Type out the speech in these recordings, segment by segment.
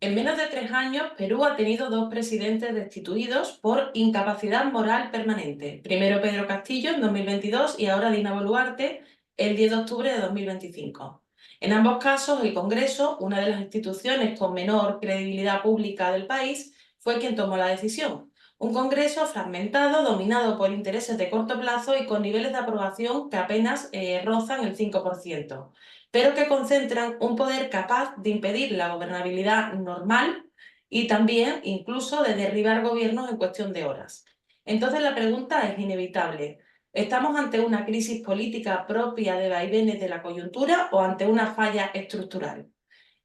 En menos de 3 años, Perú ha tenido dos presidentes destituidos por incapacidad moral permanente. Primero Pedro Castillo en 2022 y ahora Dina Boluarte el 10 de octubre de 2025. En ambos casos, el Congreso, una de las instituciones con menor credibilidad pública del país, fue quien tomó la decisión. Un Congreso fragmentado, dominado por intereses de corto plazo y con niveles de aprobación que apenas rozan el 5%, pero que concentran un poder capaz de impedir la gobernabilidad normal y también incluso de derribar gobiernos en cuestión de horas. Entonces la pregunta es inevitable. ¿Estamos ante una crisis política propia de vaivenes de la coyuntura o ante una falla estructural?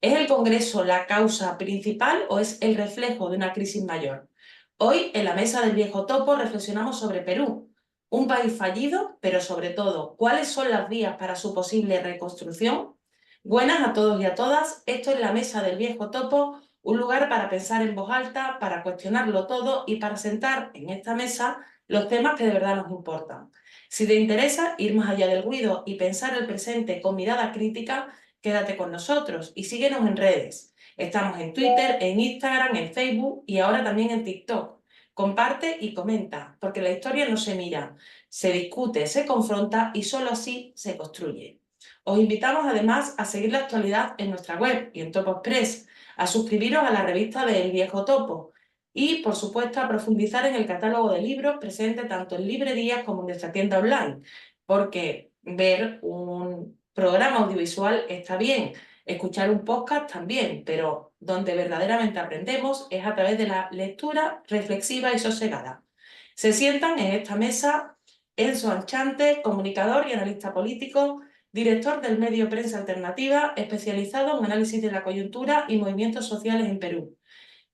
¿Es el Congreso la causa principal o es el reflejo de una crisis mayor? Hoy, en la mesa del viejo topo, reflexionamos sobre Perú, un país fallido, pero sobre todo, ¿cuáles son las vías para su posible reconstrucción? Buenas a todos y a todas, esto es la mesa del viejo topo, un lugar para pensar en voz alta, para cuestionarlo todo y para sentar en esta mesa los temas que de verdad nos importan. Si te interesa ir más allá del ruido y pensar el presente con mirada crítica, quédate con nosotros y síguenos en redes. Estamos en Twitter, en Instagram, en Facebook y ahora también en TikTok. Comparte y comenta, porque la historia no se mira, se discute, se confronta y solo así se construye. Os invitamos además a seguir la actualidad en nuestra web y en Topo Express, a suscribiros a la revista de El Viejo Topo y, por supuesto, a profundizar en el catálogo de libros presente tanto en librerías como en nuestra tienda online, porque ver un programa audiovisual está bien, escuchar un podcast también, pero donde verdaderamente aprendemos es a través de la lectura reflexiva y sosegada. Se sientan en esta mesa Enzo Anchante, comunicador y analista político, director del medio Prensa Alternativa, especializado en análisis de la coyuntura y movimientos sociales en Perú,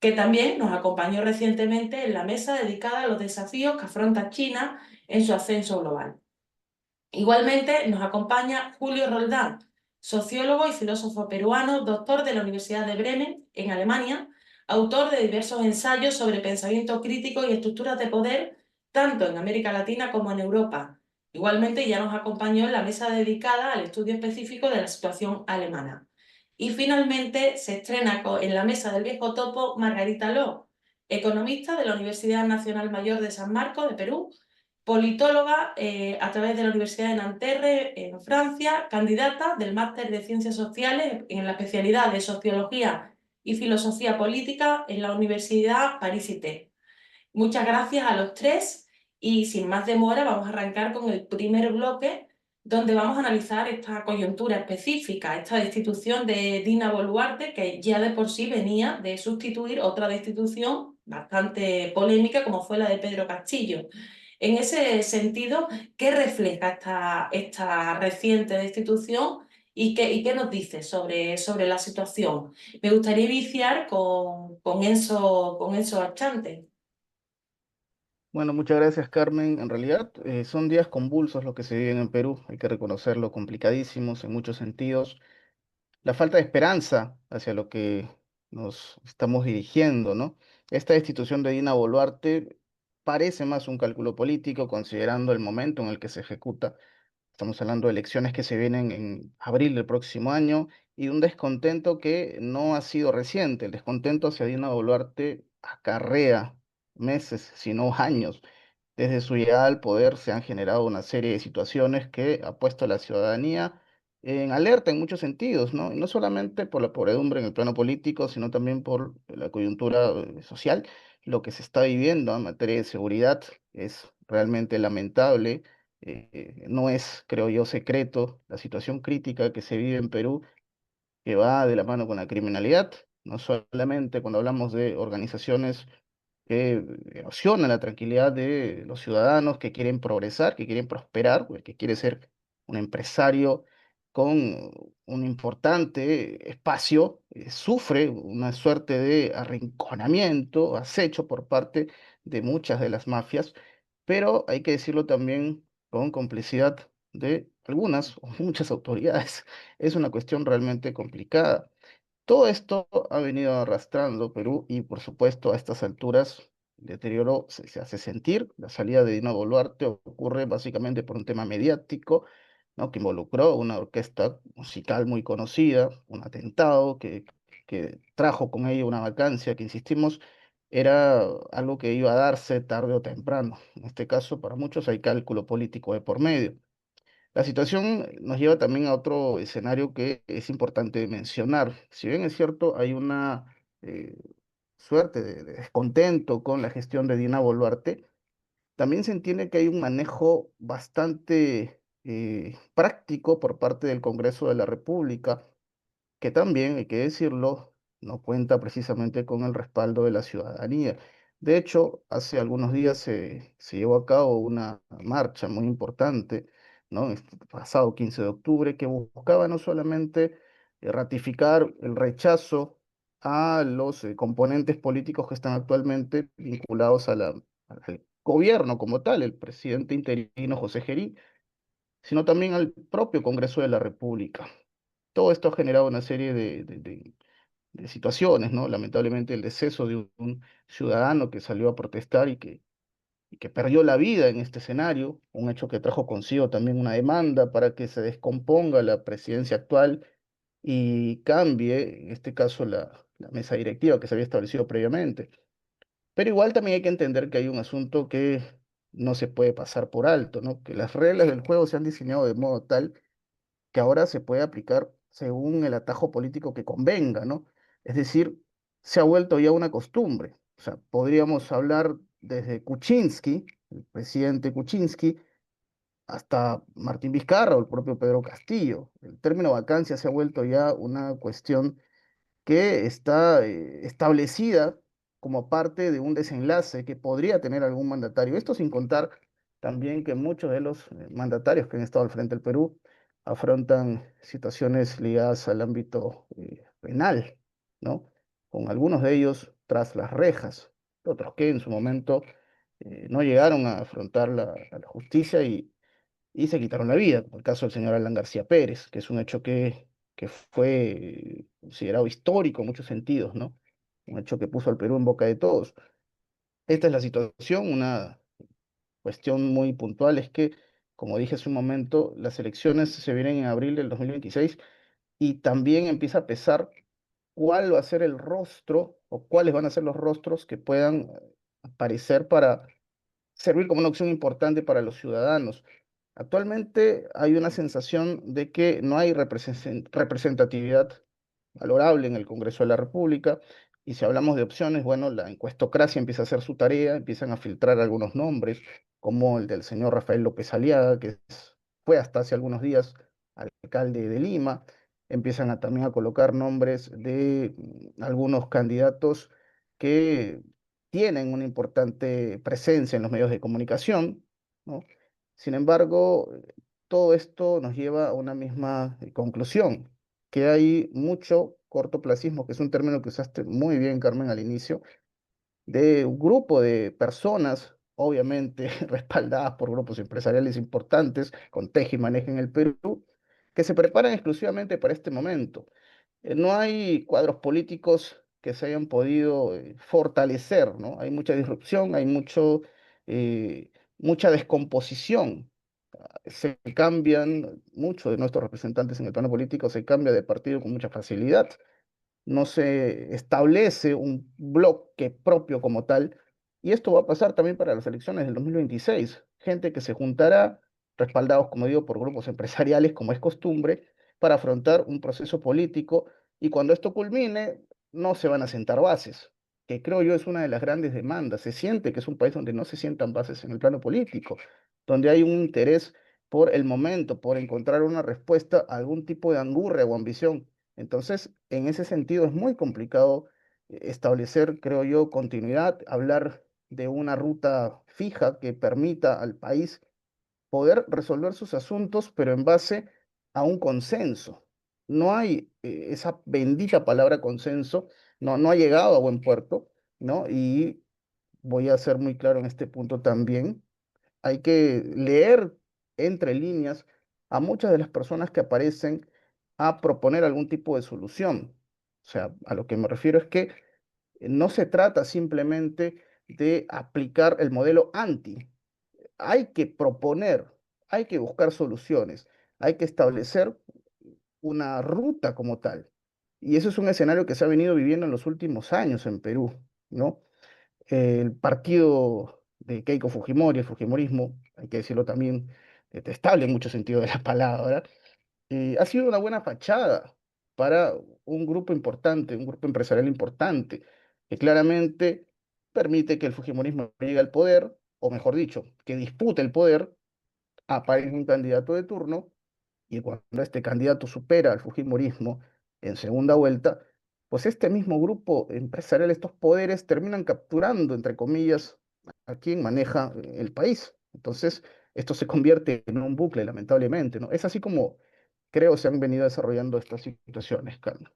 que también nos acompañó recientemente en la mesa dedicada a los desafíos que afronta China en su ascenso global. Igualmente nos acompaña Julio Roldán, sociólogo y filósofo peruano, doctor de la Universidad de Bremen, en Alemania, autor de diversos ensayos sobre pensamiento crítico y estructuras de poder, tanto en América Latina como en Europa. Igualmente ya nos acompañó en la mesa dedicada al estudio específico de la situación alemana. Y finalmente se estrena en la mesa del viejo topo Margarita Ló, economista de la Universidad Nacional Mayor de San Marcos de Perú, politóloga a través de la Universidad de Nanterre en Francia, candidata del Máster de Ciencias Sociales en la especialidad de Sociología y Filosofía Política en la Universidad París-Ité. Muchas gracias a los tres y sin más demora vamos a arrancar con el primer bloque donde vamos a analizar esta coyuntura específica, esta destitución de Dina Boluarte, que ya de por sí venía de sustituir otra destitución bastante polémica como fue la de Pedro Castillo. En ese sentido, ¿qué refleja esta reciente destitución y qué nos dice sobre la situación? Me gustaría iniciar con Enzo Achante. Bueno, muchas gracias, Carmen. En realidad, son días convulsos los que se viven en Perú, hay que reconocerlo, complicadísimos en muchos sentidos. La falta de esperanza hacia lo que nos estamos dirigiendo, ¿no? Esta destitución de Dina Boluarte parece más un cálculo político, considerando el momento en el que se ejecuta. Estamos hablando de elecciones que se vienen en abril del próximo año y de un descontento que no ha sido reciente. El descontento hacia Dina Boluarte acarrea meses, si no años. Desde su llegada al poder se han generado una serie de situaciones que ha puesto a la ciudadanía en alerta en muchos sentidos, ¿no? Y no solamente por la podredumbre en el plano político, sino también por la coyuntura social. Lo que se está viviendo en materia de seguridad es realmente lamentable. No es, creo yo, secreto la situación crítica que se vive en Perú, que va de la mano con la criminalidad, no solamente cuando hablamos de organizaciones que erosionan la tranquilidad de los ciudadanos que quieren progresar, que quieren prosperar, o el que quiere ser un empresario con un importante espacio, sufre una suerte de arrinconamiento, acecho por parte de muchas de las mafias, pero hay que decirlo también con complicidad de algunas o muchas autoridades. Es una cuestión realmente complicada. Todo esto ha venido arrastrando Perú y, por supuesto, a estas alturas el deterioro se hace sentir. La salida de Dina Boluarte ocurre básicamente por un tema mediático, ¿no? Que involucró una orquesta musical muy conocida, un atentado que que trajo con ello una vacancia, que insistimos, era algo que iba a darse tarde o temprano. En este caso, para muchos hay cálculo político de por medio. La situación nos lleva también a otro escenario que es importante mencionar. Si bien es cierto, hay una eh, suerte de descontento con la gestión de Dina Boluarte, también se entiende que hay un manejo bastante práctico por parte del Congreso de la República, que también, hay que decirlo, no cuenta precisamente con el respaldo de la ciudadanía. De hecho, hace algunos días se llevó a cabo una marcha muy importante, ¿no? Este pasado 15 de octubre, que buscaba no solamente ratificar el rechazo a los componentes políticos que están actualmente vinculados al gobierno como tal, el presidente interino José Gerí, sino también al propio Congreso de la República. Todo esto ha generado una serie de situaciones, ¿no? Lamentablemente el deceso de un ciudadano que salió a protestar y que perdió la vida en este escenario, un hecho que trajo consigo también una demanda para que se descomponga la presidencia actual y cambie, en este caso, la mesa directiva que se había establecido previamente. Pero igual también hay que entender que hay un asunto que no se puede pasar por alto, ¿no? Que las reglas del juego se han diseñado de modo tal que ahora se puede aplicar según el atajo político que convenga, ¿no? Es decir, se ha vuelto ya una costumbre. O sea, podríamos hablar desde Kuczynski, el presidente Kuczynski, hasta Martín Vizcarra o el propio Pedro Castillo. El término vacancia se ha vuelto ya una cuestión que está establecida como parte de un desenlace que podría tener algún mandatario. Esto sin contar también que muchos de los mandatarios que han estado al frente del Perú afrontan situaciones ligadas al ámbito penal, ¿no? Con algunos de ellos tras las rejas, otros que en su momento no llegaron a afrontar a la justicia y se quitaron la vida, como el caso del señor Alan García Pérez, que es un hecho que fue considerado histórico en muchos sentidos, ¿no? Un hecho que puso al Perú en boca de todos. Esta es la situación, una cuestión muy puntual es que, como dije hace un momento, las elecciones se vienen en abril del 2026 y también empieza a pesar cuál va a ser el rostro o cuáles van a ser los rostros que puedan aparecer para servir como una opción importante para los ciudadanos. Actualmente hay una sensación de que no hay representatividad valorable en el Congreso de la República. Y si hablamos de opciones, bueno, la encuestocracia empieza a hacer su tarea, empiezan a filtrar algunos nombres, como el del señor Rafael López Aliaga, fue hasta hace algunos días alcalde de Lima. Empiezan también a colocar nombres de algunos candidatos que tienen una importante presencia en los medios de comunicación, ¿no? Sin embargo, todo esto nos lleva a una misma conclusión, que hay mucho cortoplacismo, que es un término que usaste muy bien, Carmen, al inicio, de un grupo de personas, obviamente respaldadas por grupos empresariales importantes, con teje y maneje en el Perú, que se preparan exclusivamente para este momento. No hay cuadros políticos que se hayan podido fortalecer, ¿no? Hay mucha disrupción, hay eh, mucha descomposición. Se cambian, muchos de nuestros representantes en el plano político se cambia de partido con mucha facilidad, no se establece un bloque propio como tal, y esto va a pasar también para las elecciones del 2026. Gente que se juntará, respaldados, como digo, por grupos empresariales, como es costumbre, para afrontar un proceso político, y cuando esto culmine, no se van a sentar bases, que creo yo es una de las grandes demandas. Se siente que es un país donde no se sientan bases en el plano político, donde hay un interés por el momento, por encontrar una respuesta a algún tipo de angurria o ambición. Entonces, en ese sentido es muy complicado establecer, creo yo, continuidad, hablar de una ruta fija que permita al país poder resolver sus asuntos, pero en base a un consenso. No hay esa bendita palabra consenso, no ha llegado a buen puerto, ¿no? Y voy a ser muy claro en este punto también. Hay que leer entre líneas a muchas de las personas que aparecen a proponer algún tipo de solución. O sea, a lo que me refiero es que no se trata simplemente de aplicar el modelo anti. Hay que proponer, hay que buscar soluciones, hay que establecer una ruta como tal. Y eso es un escenario que se ha venido viviendo en los últimos años en Perú, ¿no? El partido de Keiko Fujimori, el Fujimorismo, hay que decirlo también, detestable en mucho sentido de la palabra, ha sido una buena fachada para un grupo importante, un grupo empresarial importante, que claramente permite que el Fujimorismo llegue al poder, o mejor dicho, que dispute el poder, aparezca un candidato de turno y cuando este candidato supera al fujimorismo en segunda vuelta, pues este mismo grupo empresarial, estos poderes, terminan capturando, entre comillas, a quien maneja el país. Entonces, esto se convierte en un bucle, lamentablemente, ¿no? Es así como creo se han venido desarrollando estas situaciones, Carmen.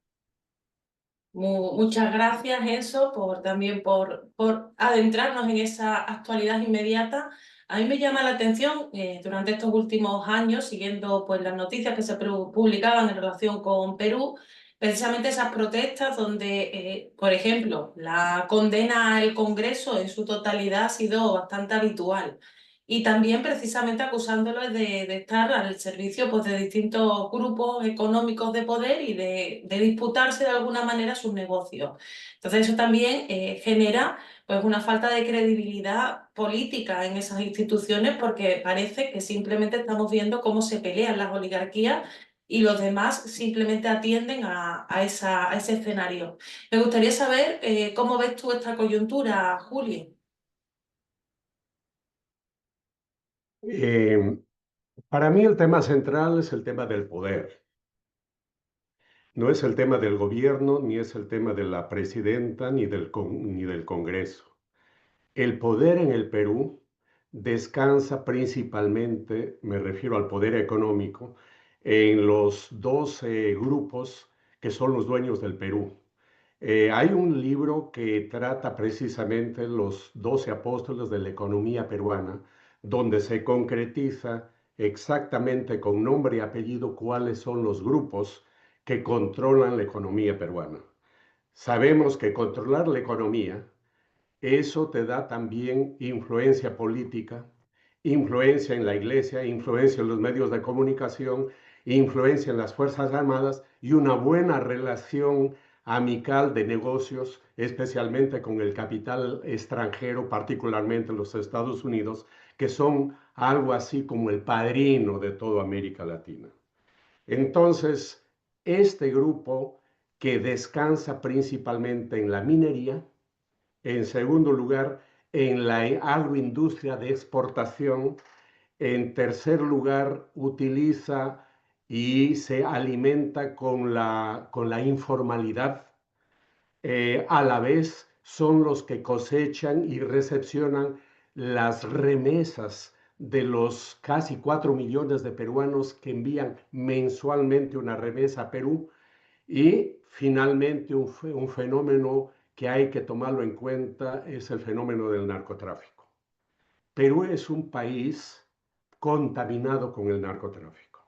Muchas gracias, Enzo, también por adentrarnos en esa actualidad inmediata. A mí me llama la atención durante estos últimos años, siguiendo pues, las noticias que se publicaban en relación con Perú, precisamente esas protestas donde, por ejemplo, la condena al Congreso en su totalidad ha sido bastante habitual. Y también precisamente acusándolos de estar al servicio pues, de distintos grupos económicos de poder y de disputarse de alguna manera sus negocios. Entonces eso también genera pues, una falta de credibilidad política en esas instituciones porque parece que simplemente estamos viendo cómo se pelean las oligarquías y los demás simplemente atienden a ese escenario. Me gustaría saber cómo ves tú esta coyuntura, Juli. Eh, para mí el tema central es el tema del poder. No es el tema del gobierno, ni es el tema de la presidenta, ni del Congreso. El poder en el Perú descansa principalmente, me refiero al poder económico, en los 12 grupos que son los dueños del Perú. Hay un libro que trata precisamente los 12 apóstoles de la economía peruana, donde se concretiza exactamente con nombre y apellido cuáles son los grupos que controlan la economía peruana. Sabemos que controlar la economía, eso te da también influencia política, influencia en la iglesia, influencia en los medios de comunicación, influencia en las Fuerzas Armadas y una buena relación amical de negocios, especialmente con el capital extranjero, particularmente los Estados Unidos, que son algo así como el padrino de toda América Latina. Entonces, este grupo que descansa principalmente en la minería, en segundo lugar, en la agroindustria de exportación. En tercer lugar, utiliza y se alimenta con la informalidad. A la vez, son los que cosechan y recepcionan las remesas de los casi 4 millones de peruanos que envían mensualmente una remesa a Perú. Y finalmente un fenómeno que hay que tomarlo en cuenta es el fenómeno del narcotráfico. Perú es un país contaminado con el narcotráfico.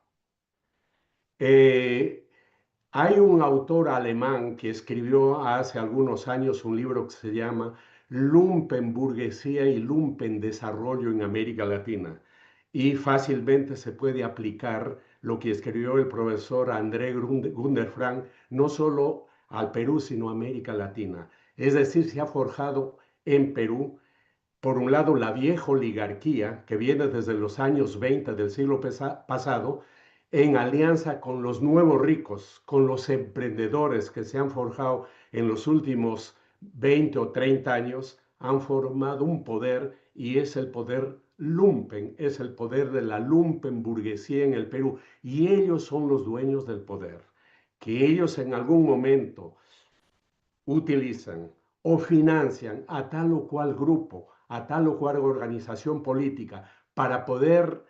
Eh, Hay un autor alemán que escribió hace algunos años un libro que se llama Lumpenburguesía y Lumpendesarrollo en América Latina. Y fácilmente se puede aplicar lo que escribió el profesor André Gunderfrank, no solo al Perú, sino a América Latina. Es decir, se ha forjado en Perú por un lado, la vieja oligarquía que viene desde los años 20 del siglo pasado, en alianza con los nuevos ricos, con los emprendedores que se han forjado en los últimos 20 o 30 años, han formado un poder y es el poder lumpen, es el poder de la lumpenburguesía en el Perú. Y ellos son los dueños del poder, que ellos en algún momento utilizan o financian a tal o cual grupo, a tal o cual organización política para poder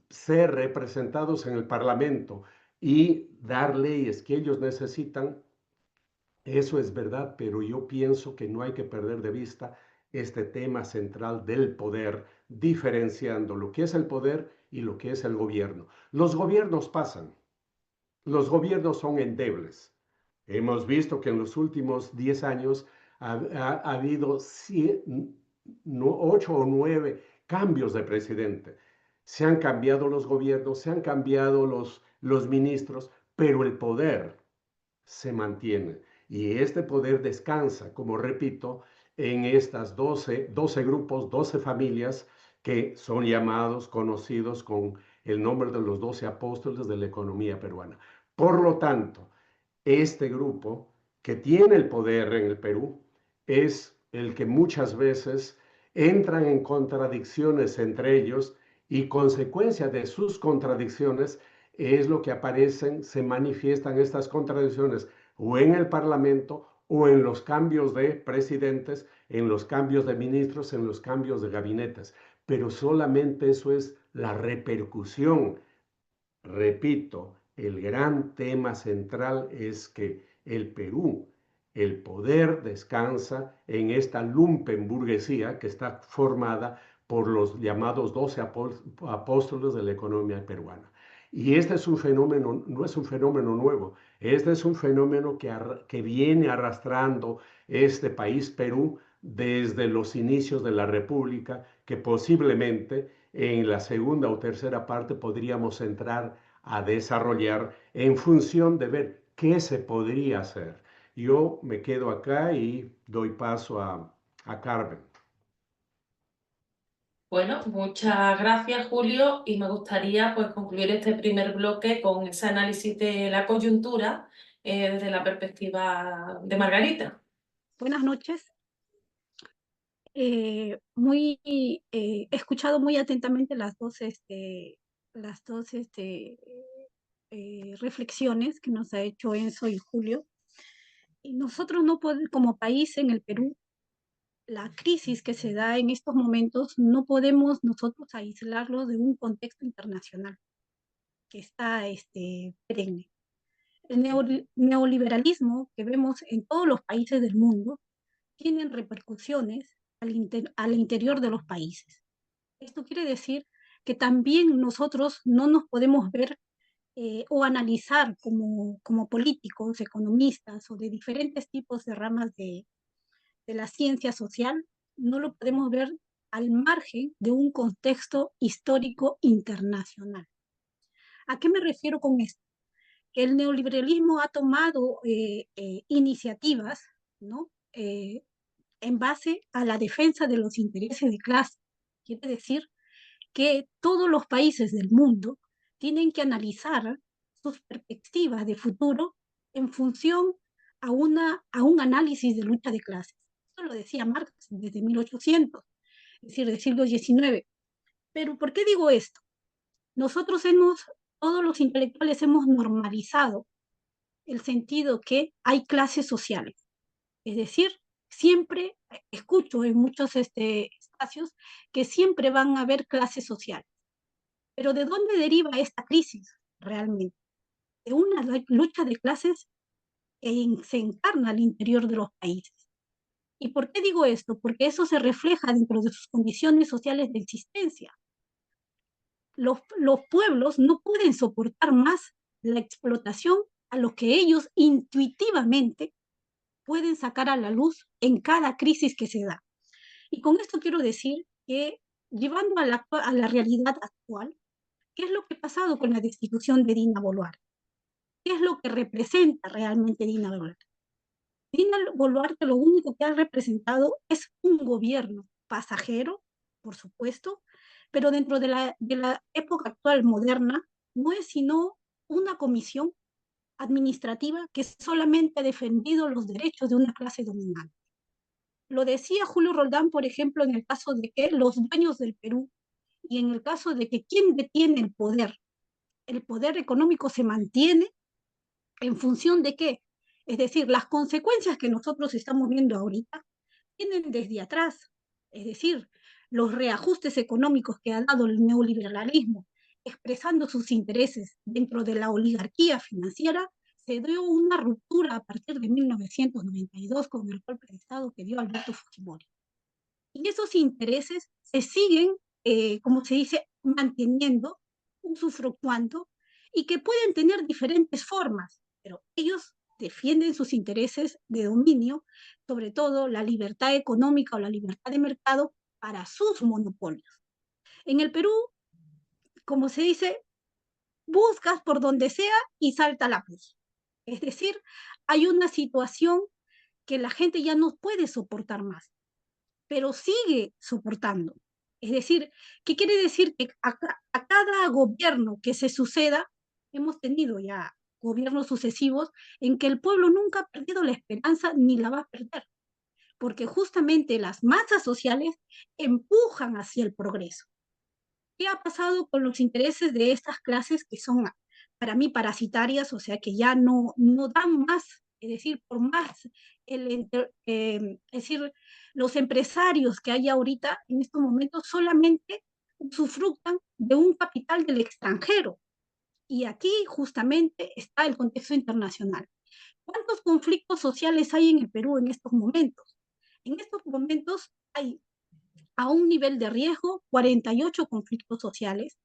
ser representados en el Parlamento y dar leyes que ellos necesitan, eso es verdad, pero yo pienso que no hay que perder de vista este tema central del poder, diferenciando lo que es el poder y lo que es el gobierno. Los gobiernos pasan, los gobiernos son endebles. Hemos visto que en los últimos 10 años ha habido 8 o 9 cambios de presidente. Se han cambiado los gobiernos, se han cambiado los ministros, pero el poder se mantiene. Y este poder descansa, como repito, en estas 12 grupos, 12 familias que son llamados, conocidos con el nombre de los 12 apóstoles de la economía peruana. Por lo tanto, este grupo que tiene el poder en el Perú es el que muchas veces entran en contradicciones entre ellos y consecuencia de sus contradicciones es lo que aparecen, se manifiestan estas contradicciones o en el Parlamento o en los cambios de presidentes, en los cambios de ministros, en los cambios de gabinetes. Pero solamente eso es la repercusión. Repito, el gran tema central es que el Perú, el poder descansa en esta lumpenburguesía que está formada por los llamados 12 apóstoles de la economía peruana. Y este es un fenómeno, no es un fenómeno nuevo, este es un fenómeno que viene arrastrando este país Perú desde los inicios de la República, que posiblemente en la segunda o tercera parte podríamos entrar a desarrollar en función de ver qué se podría hacer. Yo me quedo acá y doy paso a Carmen. Bueno, muchas gracias, Julio, y me gustaría pues concluir este primer bloque con ese análisis de la coyuntura desde la perspectiva de Margarita. Buenas noches. He escuchado muy atentamente las dos reflexiones que nos ha hecho Enzo y Julio. Y nosotros no podemos, como país en el Perú, la crisis que se da en estos momentos, no podemos nosotros aislarlo de un contexto internacional que está perenne. El neoliberalismo que vemos en todos los países del mundo tienen repercusiones al interior de los países. Esto quiere decir que también nosotros no nos podemos ver o analizar como políticos, economistas o de diferentes tipos de ramas de la ciencia social, no lo podemos ver al margen de un contexto histórico internacional. ¿A qué me refiero con esto? Que el neoliberalismo ha tomado iniciativas, ¿no? En base a la defensa de los intereses de clase. Quiere decir que todos los países del mundo tienen que analizar sus perspectivas de futuro en función a un análisis de lucha de clases. Eso lo decía Marx desde 1800, es decir, del siglo XIX. Pero ¿por qué digo esto? Nosotros todos los intelectuales hemos normalizado el sentido que hay clases sociales. Es decir, siempre escucho en muchos espacios que siempre van a haber clases sociales. Pero ¿de dónde deriva esta crisis realmente? De una lucha de clases que se encarna al interior de los países. ¿Y por qué digo esto? Porque eso se refleja dentro de sus condiciones sociales de existencia. Los pueblos no pueden soportar más la explotación a lo que ellos intuitivamente pueden sacar a la luz en cada crisis que se da. Y con esto quiero decir que, llevando a la realidad actual, ¿qué es lo que ha pasado con la destitución de Dina Boluarte? ¿Qué es lo que representa realmente Dina Boluarte? Dina Boluarte lo único que ha representado es un gobierno pasajero, por supuesto, pero dentro de la época actual moderna no es sino una comisión administrativa que solamente ha defendido los derechos de una clase dominante. Lo decía Julio Roldán, por ejemplo, en el caso de que los dueños del Perú y en el caso de que quien detiene el poder económico se mantiene en función de qué. Es decir, las consecuencias que nosotros estamos viendo ahorita vienen desde atrás. Es decir, los reajustes económicos que ha dado el neoliberalismo expresando sus intereses dentro de la oligarquía financiera, se dio una ruptura a partir de 1992 con el golpe de Estado que dio Alberto Fujimori. Y esos intereses se siguen, como se dice, manteniendo, usufructuando, y que pueden tener diferentes formas, pero ellos defienden sus intereses de dominio, sobre todo la libertad económica o la libertad de mercado para sus monopolios. En el Perú, como se dice, buscas por donde sea y salta la luz. Es decir, hay una situación que la gente ya no puede soportar más, pero sigue soportando. Es decir, ¿qué quiere decir? Que a cada gobierno que se suceda, hemos tenido ya gobiernos sucesivos en que el pueblo nunca ha perdido la esperanza ni la va a perder, porque justamente las masas sociales empujan hacia el progreso. ¿Qué ha pasado con los intereses de estas clases que son para mí parasitarias, o sea, que ya no dan más? Es decir, por más, es decir, los empresarios que hay ahorita en estos momentos solamente usufructan de un capital del extranjero. Y aquí justamente está el contexto internacional. ¿Cuántos conflictos sociales hay en el Perú en estos momentos? En estos momentos hay a un nivel de riesgo 48 conflictos sociales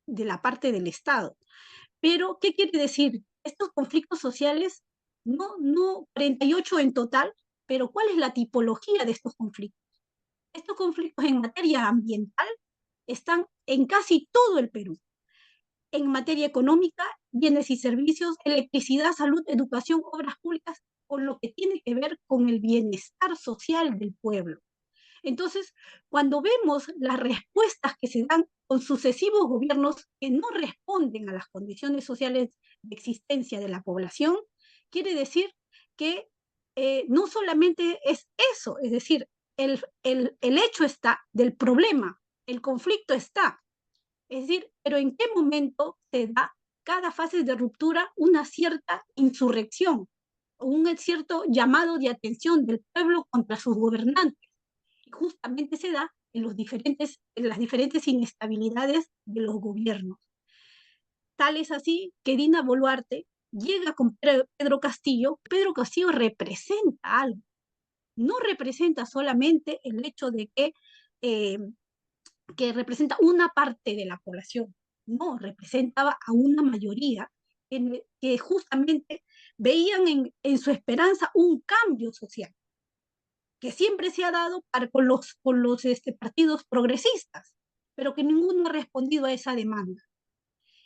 de la parte del Estado. Pero, ¿qué quiere decir? Estos conflictos sociales, no 48 en total, pero ¿cuál es la tipología de estos conflictos? Estos conflictos en materia ambiental están en casi todo el Perú. En materia económica, bienes y servicios, electricidad, salud, educación, obras públicas, con lo que tiene que ver con el bienestar social del pueblo. Entonces, cuando vemos las respuestas que se dan con sucesivos gobiernos que no responden a las condiciones sociales de existencia de la población, quiere decir que no solamente es eso, es decir, el hecho está del problema, el conflicto está, es decir, pero en qué momento se da cada fase de ruptura una cierta insurrección, un cierto llamado de atención del pueblo contra sus gobernantes. Y justamente se da en las diferentes inestabilidades de los gobiernos. Tal es así que Dina Boluarte llega con Pedro Castillo. Pedro Castillo representa algo, no representa solamente el hecho de que representa una parte de la población, no, representaba a una mayoría que justamente veían en su esperanza un cambio social, que siempre se ha dado con los partidos progresistas, pero que ninguno ha respondido a esa demanda.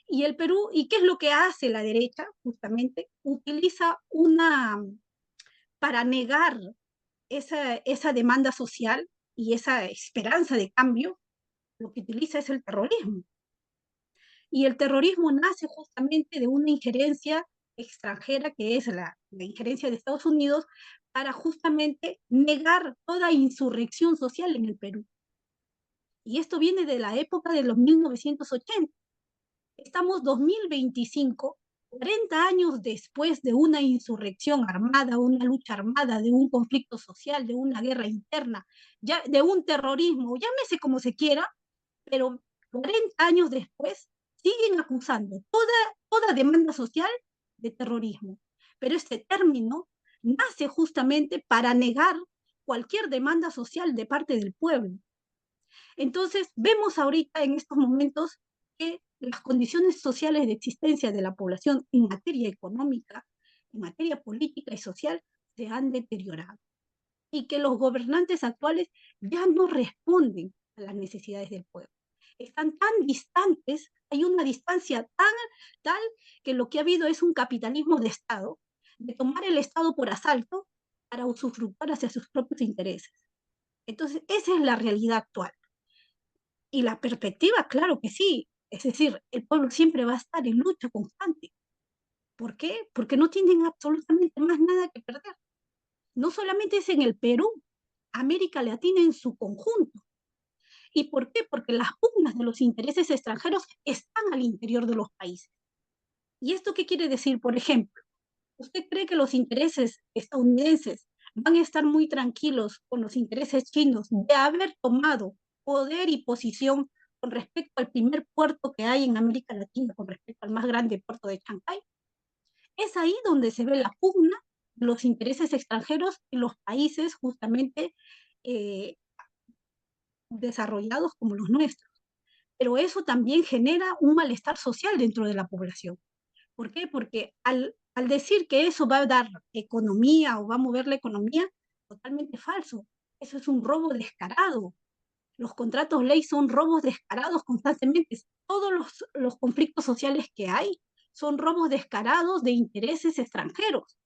Y el Perú, ¿y qué es lo que hace la derecha? Justamente utiliza para negar esa demanda social y esa esperanza de cambio, lo que utiliza es el terrorismo. Y el terrorismo nace justamente de una injerencia extranjera, que es la injerencia de Estados Unidos, para justamente negar toda insurrección social en el Perú. Y esto viene de la época de los 1980. Estamos 2025, 40 años después de una insurrección armada, una lucha armada, de un conflicto social, de una guerra interna, ya, de un terrorismo, llámese como se quiera, pero 40 años después siguen acusando toda demanda social de terrorismo. Pero este término nace justamente para negar cualquier demanda social de parte del pueblo. Entonces, vemos ahorita en estos momentos que las condiciones sociales de existencia de la población en materia económica, en materia política y social, se han deteriorado. Y que los gobernantes actuales ya no responden a las necesidades del pueblo. Están tan distantes, hay una distancia tal que lo que ha habido es un capitalismo de Estado, de tomar el Estado por asalto para usufructuar hacia sus propios intereses. Entonces, esa es la realidad actual. Y la perspectiva, claro que sí. Es decir, el pueblo siempre va a estar en lucha constante. ¿Por qué? Porque no tienen absolutamente más nada que perder. No solamente es en el Perú, América Latina en su conjunto. ¿Y por qué? Porque las pugnas de los intereses extranjeros están al interior de los países. ¿Y esto qué quiere decir? Por ejemplo, ¿usted cree que los intereses estadounidenses van a estar muy tranquilos con los intereses chinos de haber tomado poder y posición con respecto al primer puerto que hay en América Latina, con respecto al más grande puerto de Chancay? Es ahí donde se ve la pugna de los intereses extranjeros en los países justamente desarrollados como los nuestros. Pero eso también genera un malestar social dentro de la población. ¿Por qué? Porque al decir que eso va a dar economía o va a mover la economía, totalmente falso. Eso es un robo descarado. Los contratos ley son robos descarados constantemente. Todos los conflictos sociales que hay son robos descarados de intereses extranjeros.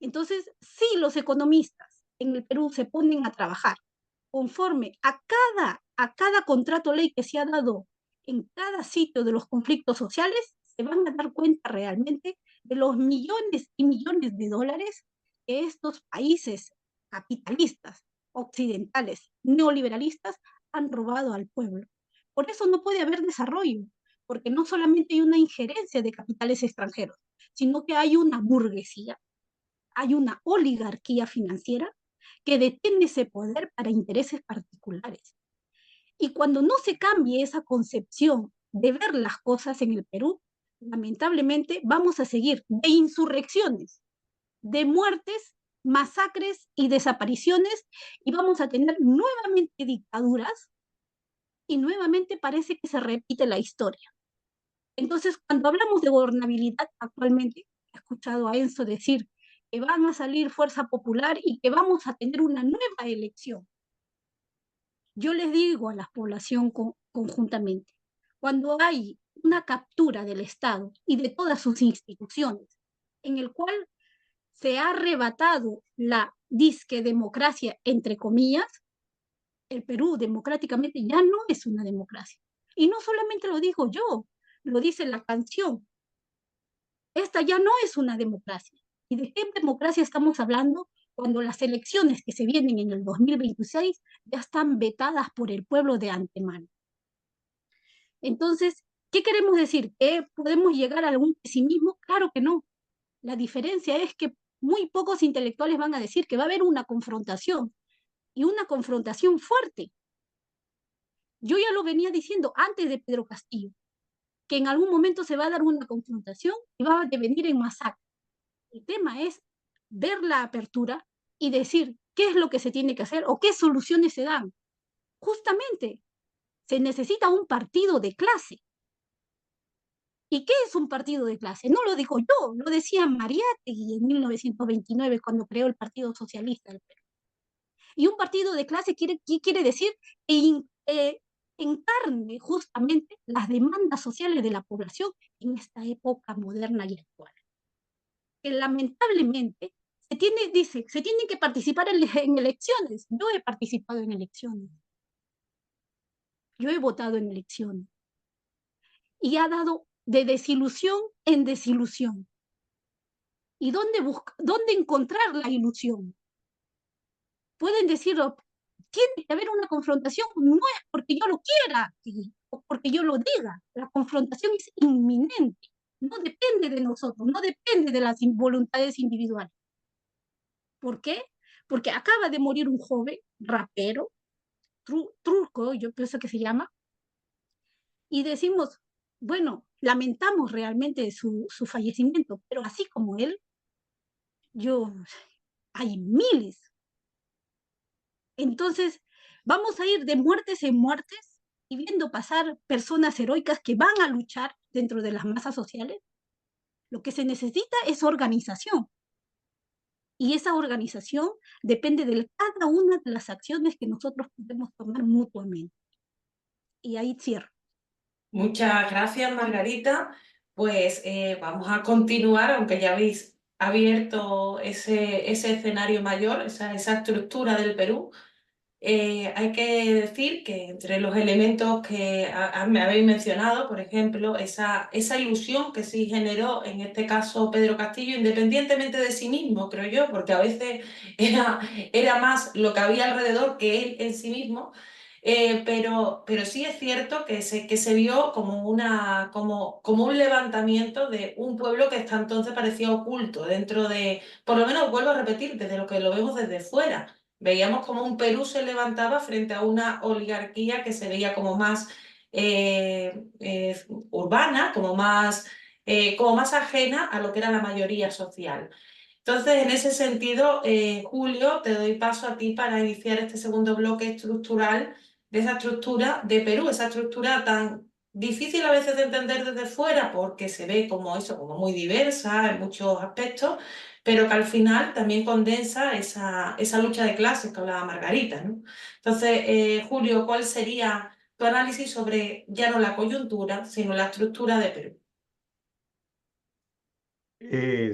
Entonces, sí, los economistas en el Perú se ponen a trabajar conforme a cada contrato ley que se ha dado en cada sitio de los conflictos sociales, se van a dar cuenta realmente de los millones y millones de dólares que estos países capitalistas, occidentales, neoliberalistas, han robado al pueblo. Por eso no puede haber desarrollo, porque no solamente hay una injerencia de capitales extranjeros, sino que hay una burguesía, hay una oligarquía financiera que detiene ese poder para intereses particulares. Y cuando no se cambie esa concepción de ver las cosas en el Perú, lamentablemente vamos a seguir de insurrecciones, de muertes, masacres y desapariciones, y vamos a tener nuevamente dictaduras, y nuevamente parece que se repite la historia. Entonces, cuando hablamos de gobernabilidad actualmente, he escuchado a Enzo decir que van a salir Fuerza Popular y que vamos a tener una nueva elección. Yo les digo a la población conjuntamente, cuando hay una captura del Estado y de todas sus instituciones, en el cual se ha arrebatado la disque democracia, entre comillas, el Perú democráticamente ya no es una democracia. Y no solamente lo digo yo, lo dice la canción. Esta ya no es una democracia. ¿Y de qué democracia estamos hablando cuando las elecciones que se vienen en el 2026 ya están vetadas por el pueblo de antemano? Entonces, ¿qué queremos decir? ¿Que podemos llegar a algún pesimismo? Claro que no. La diferencia es que muy pocos intelectuales van a decir que va a haber una confrontación, y una confrontación fuerte. Yo ya lo venía diciendo antes de Pedro Castillo, que en algún momento se va a dar una confrontación y va a devenir en masacre. El tema es ver la apertura y decir qué es lo que se tiene que hacer o qué soluciones se dan. Justamente, se necesita un partido de clase. ¿Y qué es un partido de clase? No lo digo yo, lo decía Mariátegui en 1929 cuando creó el Partido Socialista del Perú. Y un partido de clase ¿qué quiere decir? Encarne justamente las demandas sociales de la población en esta época moderna y actual. Que lamentablemente se tiene que participar en elecciones. Yo he participado en elecciones. Yo he votado en elecciones. Y ha dado de desilusión en desilusión. ¿Y dónde encontrar la ilusión? Pueden decirlo, tiene que haber una confrontación, no es porque yo lo quiera o porque yo lo diga. La confrontación es inminente. No depende de nosotros, no depende de las voluntades individuales. ¿Por qué? Porque acaba de morir un joven rapero, Trulco, yo pienso que se llama, y decimos, bueno, lamentamos realmente su fallecimiento, pero así como él, hay miles. Entonces, vamos a ir de muertes en muertes y viendo pasar personas heroicas que van a luchar dentro de las masas sociales. Lo que se necesita es organización. Y esa organización depende de cada una de las acciones que nosotros podemos tomar mutuamente. Y ahí cierro. Muchas gracias, Margarita. Pues vamos a continuar, aunque ya habéis abierto ese escenario mayor, esa estructura del Perú. Hay que decir que entre los elementos que me habéis mencionado, por ejemplo, esa ilusión que sí generó en este caso Pedro Castillo, independientemente de sí mismo, creo yo, porque a veces era más lo que había alrededor que él en sí mismo. Pero sí es cierto que se vio como un levantamiento de un pueblo que hasta entonces parecía oculto dentro de, por lo menos vuelvo a repetir, desde lo que lo vemos desde fuera. Veíamos como un Perú se levantaba frente a una oligarquía que se veía como más urbana, como más ajena a lo que era la mayoría social. Entonces, en ese sentido, Julio, te doy paso a ti para iniciar este segundo bloque estructural de esa estructura de Perú, esa estructura tan difícil a veces de entender desde fuera porque se ve como eso, como muy diversa en muchos aspectos, pero que al final también condensa esa lucha de clases que hablaba Margarita, ¿no? Entonces, Julio, ¿cuál sería tu análisis sobre ya no la coyuntura, sino la estructura de Perú?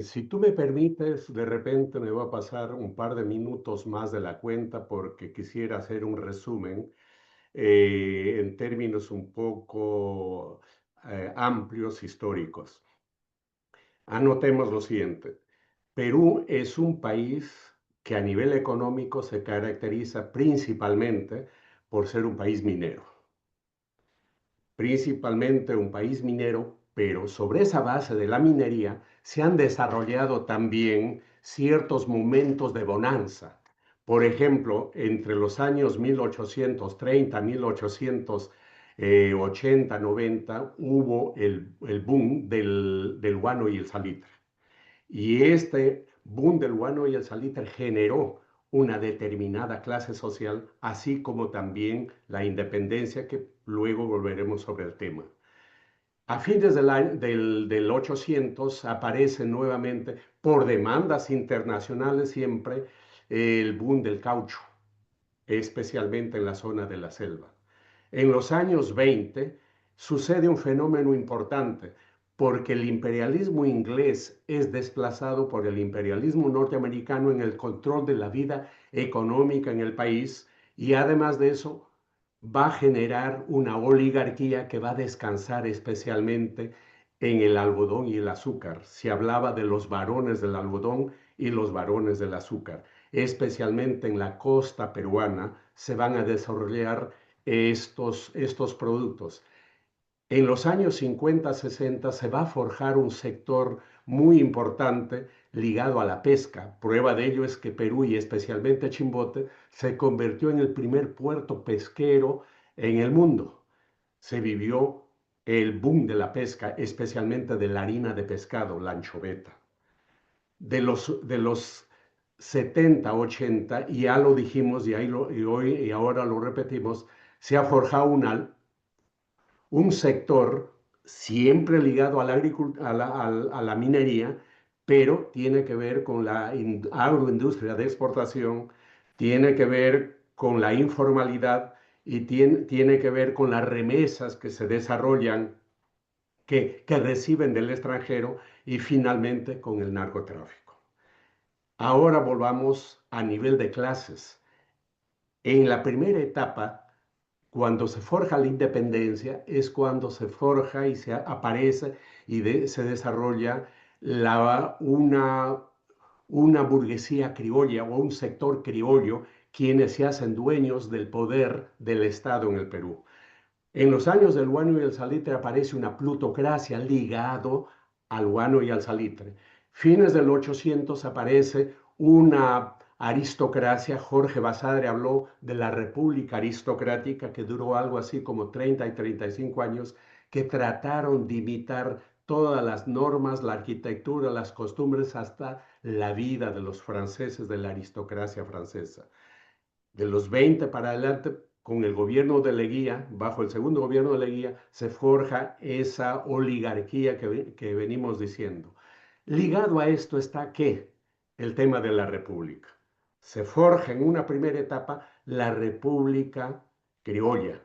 Si tú me permites, de repente me voy a pasar un par de minutos más de la cuenta porque quisiera hacer un resumen en términos un poco amplios, históricos. Anotemos lo siguiente. Perú es un país que a nivel económico se caracteriza principalmente por ser un país minero. Principalmente un país minero, pero sobre esa base de la minería se han desarrollado también ciertos momentos de bonanza. Por ejemplo, entre los años 1830, 1880, 90, hubo el boom del guano y el salitre. Y este boom del guano y el salitre generó una determinada clase social, así como también la independencia, que luego volveremos sobre el tema. A fines del 800 aparece nuevamente, por demandas internacionales siempre, el boom del caucho, especialmente en la zona de la selva. En los años 20 sucede un fenómeno importante, porque el imperialismo inglés es desplazado por el imperialismo norteamericano en el control de la vida económica en el país, y además de eso va a generar una oligarquía que va a descansar especialmente en el algodón y el azúcar. Se hablaba de los varones del algodón y los varones del azúcar. Especialmente en la costa peruana se van a desarrollar estos productos. En los años 50, 60 se va a forjar un sector muy importante ligado a la pesca. Prueba de ello es que Perú, y especialmente Chimbote, se convirtió en el primer puerto pesquero en el mundo. Se vivió el boom de la pesca, especialmente de la harina de pescado, la anchoveta. De los 70, 80, y ya lo dijimos y hoy y ahora lo repetimos, se ha forjado un sector siempre ligado a la minería, pero tiene que ver con la agroindustria de exportación, tiene que ver con la informalidad y tiene que ver con las remesas que se desarrollan, que reciben del extranjero, y finalmente con el narcotráfico. Ahora volvamos a nivel de clases. En la primera etapa, cuando se forja la independencia, es cuando se forja y se aparece y se desarrolla una burguesía criolla o un sector criollo, quienes se hacen dueños del poder del Estado en el Perú. En los años del guano y el salitre aparece una plutocracia ligado al guano y al salitre. Fines del 800 aparece una aristocracia. Jorge Basadre habló de la república aristocrática, que duró algo así como 30 y 35 años, que trataron de imitar todas las normas, la arquitectura, las costumbres, hasta la vida de los franceses, de la aristocracia francesa. De los 20 para adelante, con el gobierno de Leguía, bajo el segundo gobierno de Leguía, se forja esa oligarquía que venimos diciendo. Ligado a esto está ¿qué? El tema de la república. Se forja en una primera etapa la república criolla,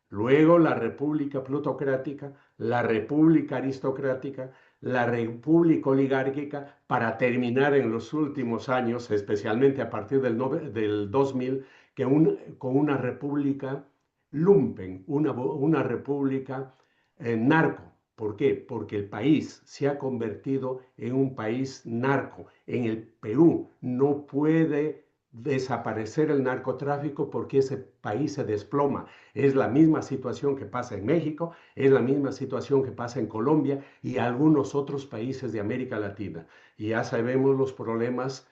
luego la república plutocrática, la república aristocrática, la república oligárquica, para terminar en los últimos años, especialmente a partir del 2000, con una república lumpen, una república narco. ¿Por qué? Porque el país se ha convertido en un país narco. En el Perú no puede desaparecer el narcotráfico porque ese país se desploma. Es la misma situación que pasa en México, es la misma situación que pasa en Colombia y algunos otros países de América Latina. Y ya sabemos los problemas,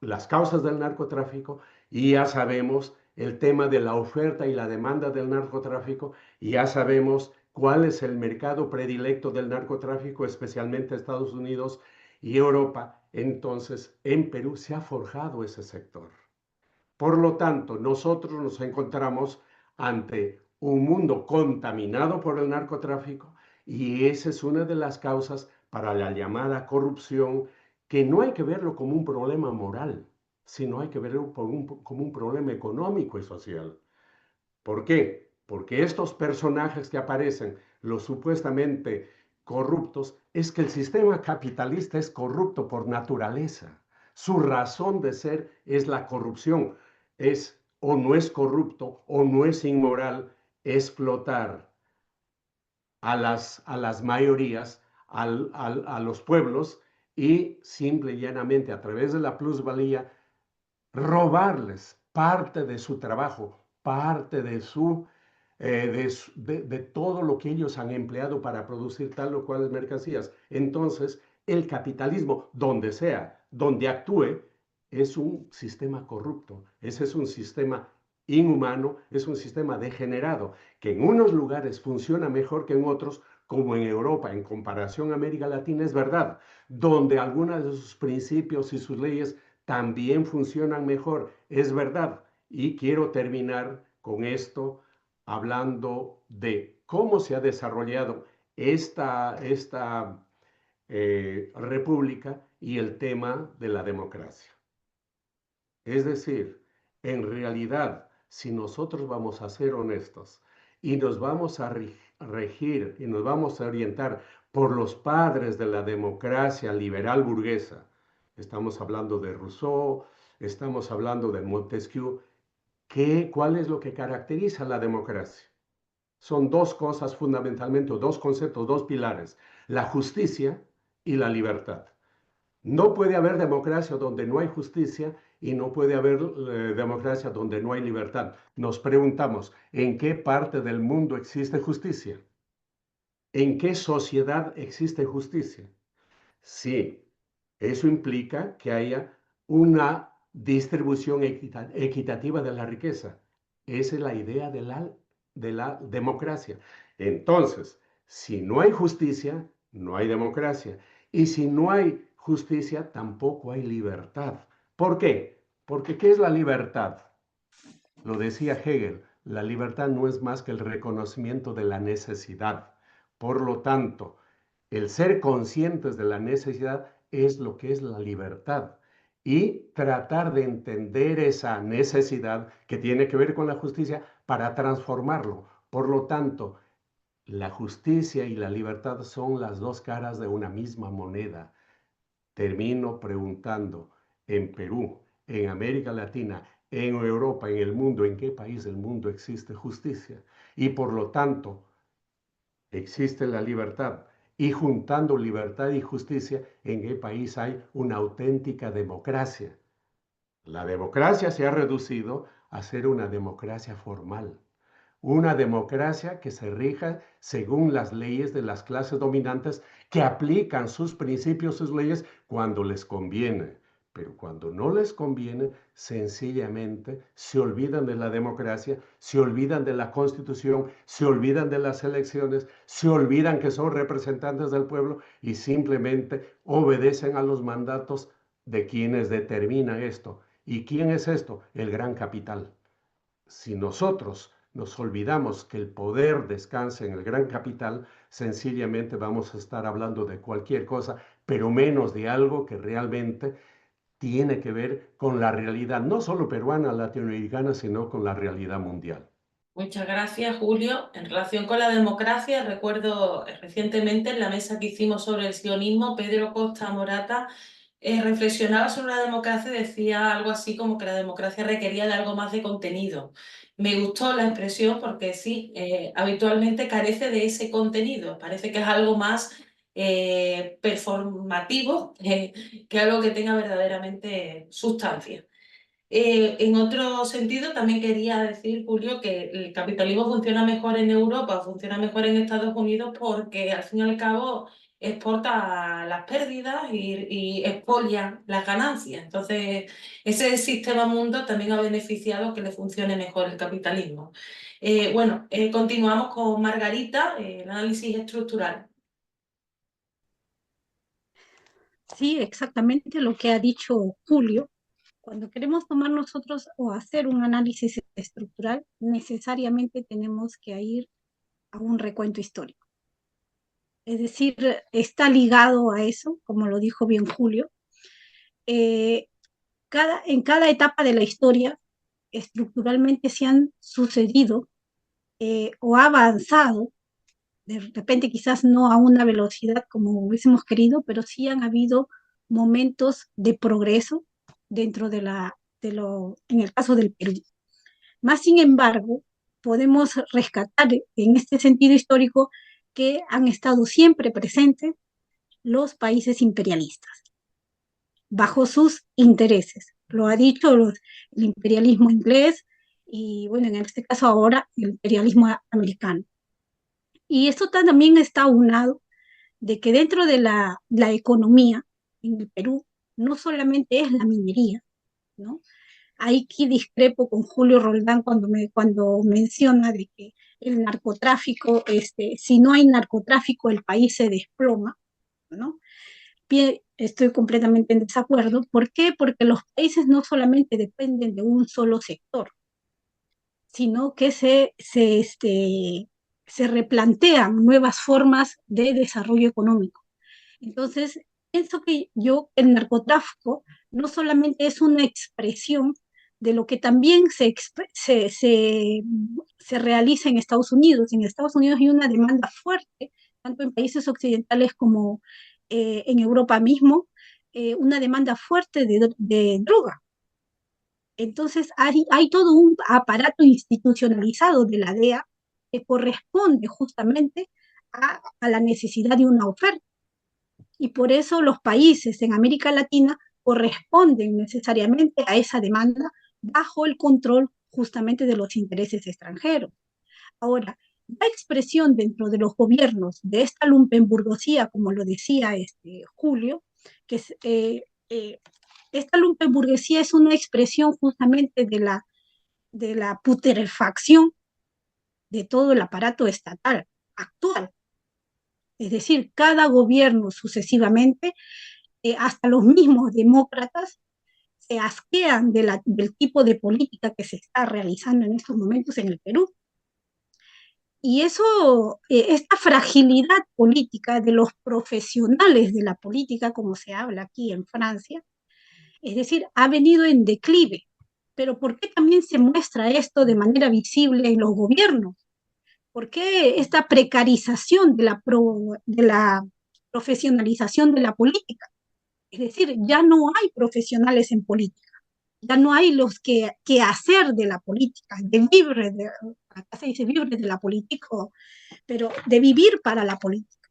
las causas del narcotráfico, y ya sabemos el tema de la oferta y la demanda del narcotráfico, y ya sabemos cuál es el mercado predilecto del narcotráfico, especialmente Estados Unidos y Europa. Entonces, en Perú se ha forjado ese sector. Por lo tanto, nosotros nos encontramos ante un mundo contaminado por el narcotráfico, y esa es una de las causas para la llamada corrupción, que no hay que verlo como un problema moral, sino hay que verlo como un problema económico y social. ¿Por qué? Porque estos personajes que aparecen, los supuestamente corruptos, es que el sistema capitalista es corrupto por naturaleza. Su razón de ser es la corrupción. Es o no es corrupto o no es inmoral explotar a las mayorías, a los pueblos y simple y llanamente a través de la plusvalía robarles parte de su trabajo, parte de todo lo que ellos han empleado para producir tal o cual mercancías. Entonces, el capitalismo, donde sea, donde actúe, es un sistema corrupto. Ese es un sistema inhumano, es un sistema degenerado, que en unos lugares funciona mejor que en otros, como en Europa, en comparación a América Latina, es verdad, donde algunos de sus principios y sus leyes también funcionan mejor, es verdad. Y quiero terminar con esto hablando de cómo se ha desarrollado esta república y el tema de la democracia. Es decir, en realidad, si nosotros vamos a ser honestos y nos vamos a regir y nos vamos a orientar por los padres de la democracia liberal burguesa, estamos hablando de Rousseau, estamos hablando de Montesquieu, ¿cuál es lo que caracteriza la democracia? Son dos cosas fundamentalmente, dos conceptos, dos pilares, la justicia y la libertad. No puede haber democracia donde no hay justicia y no puede haber democracia donde no hay libertad. Nos preguntamos, ¿en qué parte del mundo existe justicia? ¿En qué sociedad existe justicia? Sí, eso implica que haya una distribución equitativa de la riqueza. Esa es la idea de la democracia. Entonces, si no hay justicia, no hay democracia. Y si no hay justicia, tampoco hay libertad. ¿Por qué? Porque ¿qué es la libertad? Lo decía Hegel, la libertad no es más que el reconocimiento de la necesidad. Por lo tanto, el ser conscientes de la necesidad es lo que es la libertad y tratar de entender esa necesidad que tiene que ver con la justicia para transformarlo. Por lo tanto, la justicia y la libertad son las dos caras de una misma moneda. Termino preguntando, en Perú, en América Latina, en Europa, en el mundo, ¿en qué país del mundo existe justicia? Y por lo tanto, existe la libertad. Y juntando libertad y justicia, ¿en qué país hay una auténtica democracia? La democracia se ha reducido a ser una democracia formal, una democracia que se rija según las leyes de las clases dominantes que aplican sus principios, sus leyes cuando les conviene. Pero cuando no les conviene, sencillamente se olvidan de la democracia, se olvidan de la Constitución, se olvidan de las elecciones, se olvidan que son representantes del pueblo y simplemente obedecen a los mandatos de quienes determinan esto. ¿Y quién es esto? El gran capital. Si nosotros nos olvidamos que el poder descansa en el gran capital, sencillamente vamos a estar hablando de cualquier cosa, pero menos de algo que realmente tiene que ver con la realidad, no solo peruana, latinoamericana, sino con la realidad mundial. Muchas gracias, Julio. En relación con la democracia, recuerdo recientemente en la mesa que hicimos sobre el sionismo, Pedro Costa Morata reflexionaba sobre la democracia y decía algo así como que la democracia requería de algo más de contenido. Me gustó la expresión porque sí, habitualmente carece de ese contenido. Parece que es algo más performativo que algo que tenga verdaderamente sustancia. En otro sentido, también quería decir, Julio, que el capitalismo funciona mejor en Europa, funciona mejor en Estados Unidos porque al fin y al cabo exporta las pérdidas y expolia las ganancias. Entonces, ese sistema mundo también ha beneficiado que le funcione mejor el capitalismo. Continuamos con Margarita, el análisis estructural. Sí, exactamente lo que ha dicho Julio. Cuando queremos tomar nosotros o hacer un análisis estructural, necesariamente tenemos que ir a un recuento histórico. Es decir, está ligado a eso, como lo dijo bien Julio. En cada etapa de la historia, estructuralmente se han sucedido o ha avanzado de repente quizás no a una velocidad como hubiésemos querido, pero sí han habido momentos de progreso dentro en el caso del Perú. Más sin embargo, podemos rescatar en este sentido histórico que han estado siempre presentes los países imperialistas, bajo sus intereses. Lo ha dicho el imperialismo inglés y, bueno, en este caso ahora el imperialismo americano. Y esto también está aunado de que dentro de la economía en el Perú no solamente es la minería, ¿no? Ahí que discrepo con Julio Roldán cuando menciona de que el narcotráfico, si no hay narcotráfico, el país se desploma, ¿no? Estoy completamente en desacuerdo. ¿Por qué? Porque los países no solamente dependen de un solo sector, sino que se replantean nuevas formas de desarrollo económico. Entonces, pienso que el narcotráfico no solamente es una expresión de lo que también se realiza en Estados Unidos. En Estados Unidos hay una demanda fuerte, tanto en países occidentales como en Europa mismo, una demanda fuerte de droga. Entonces hay todo un aparato institucionalizado de la DEA que corresponde justamente a la necesidad de una oferta. Y por eso los países en América Latina corresponden necesariamente a esa demanda bajo el control justamente de los intereses extranjeros. Ahora, la expresión dentro de los gobiernos de esta lumpenburguesía, como lo decía Julio, que esta lumpenburguesía es una expresión justamente de la putrefacción de todo el aparato estatal actual. Es decir, cada gobierno sucesivamente, hasta los mismos demócratas, se asquean del tipo de política que se está realizando en estos momentos en el Perú. Y eso, esta fragilidad política de los profesionales de la política, como se habla aquí en Francia, es decir, ha venido en declive. Pero ¿por qué también se muestra esto de manera visible en los gobiernos? ¿Por qué esta precarización de la profesionalización de la política? Es decir, ya no hay profesionales en política, ya no hay los que hacer de la política, acá se dice vivir de la política, pero de vivir para la política,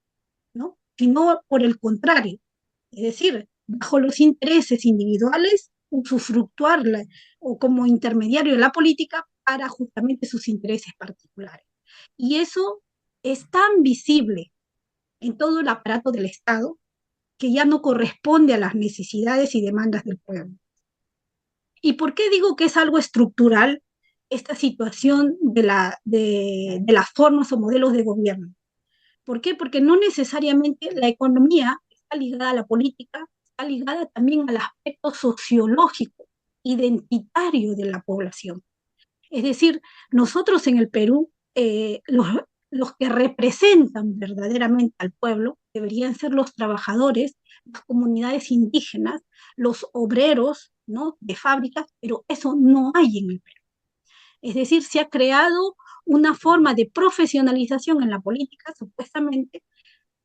¿no? Sino por el contrario, es decir, bajo los intereses individuales, usufructuar o como intermediario de la política para justamente sus intereses particulares. Y eso es tan visible en todo el aparato del Estado que ya no corresponde a las necesidades y demandas del pueblo. ¿Y por qué digo que es algo estructural esta situación de las formas o modelos de gobierno? ¿Por qué? Porque no necesariamente la economía está ligada a la política, está ligada también al aspecto sociológico, identitario de la población. Es decir, nosotros en el Perú, los que representan verdaderamente al pueblo deberían ser los trabajadores, las comunidades indígenas, los obreros, ¿no?, de fábricas, pero eso no hay en el Perú. Es decir, se ha creado una forma de profesionalización en la política, supuestamente,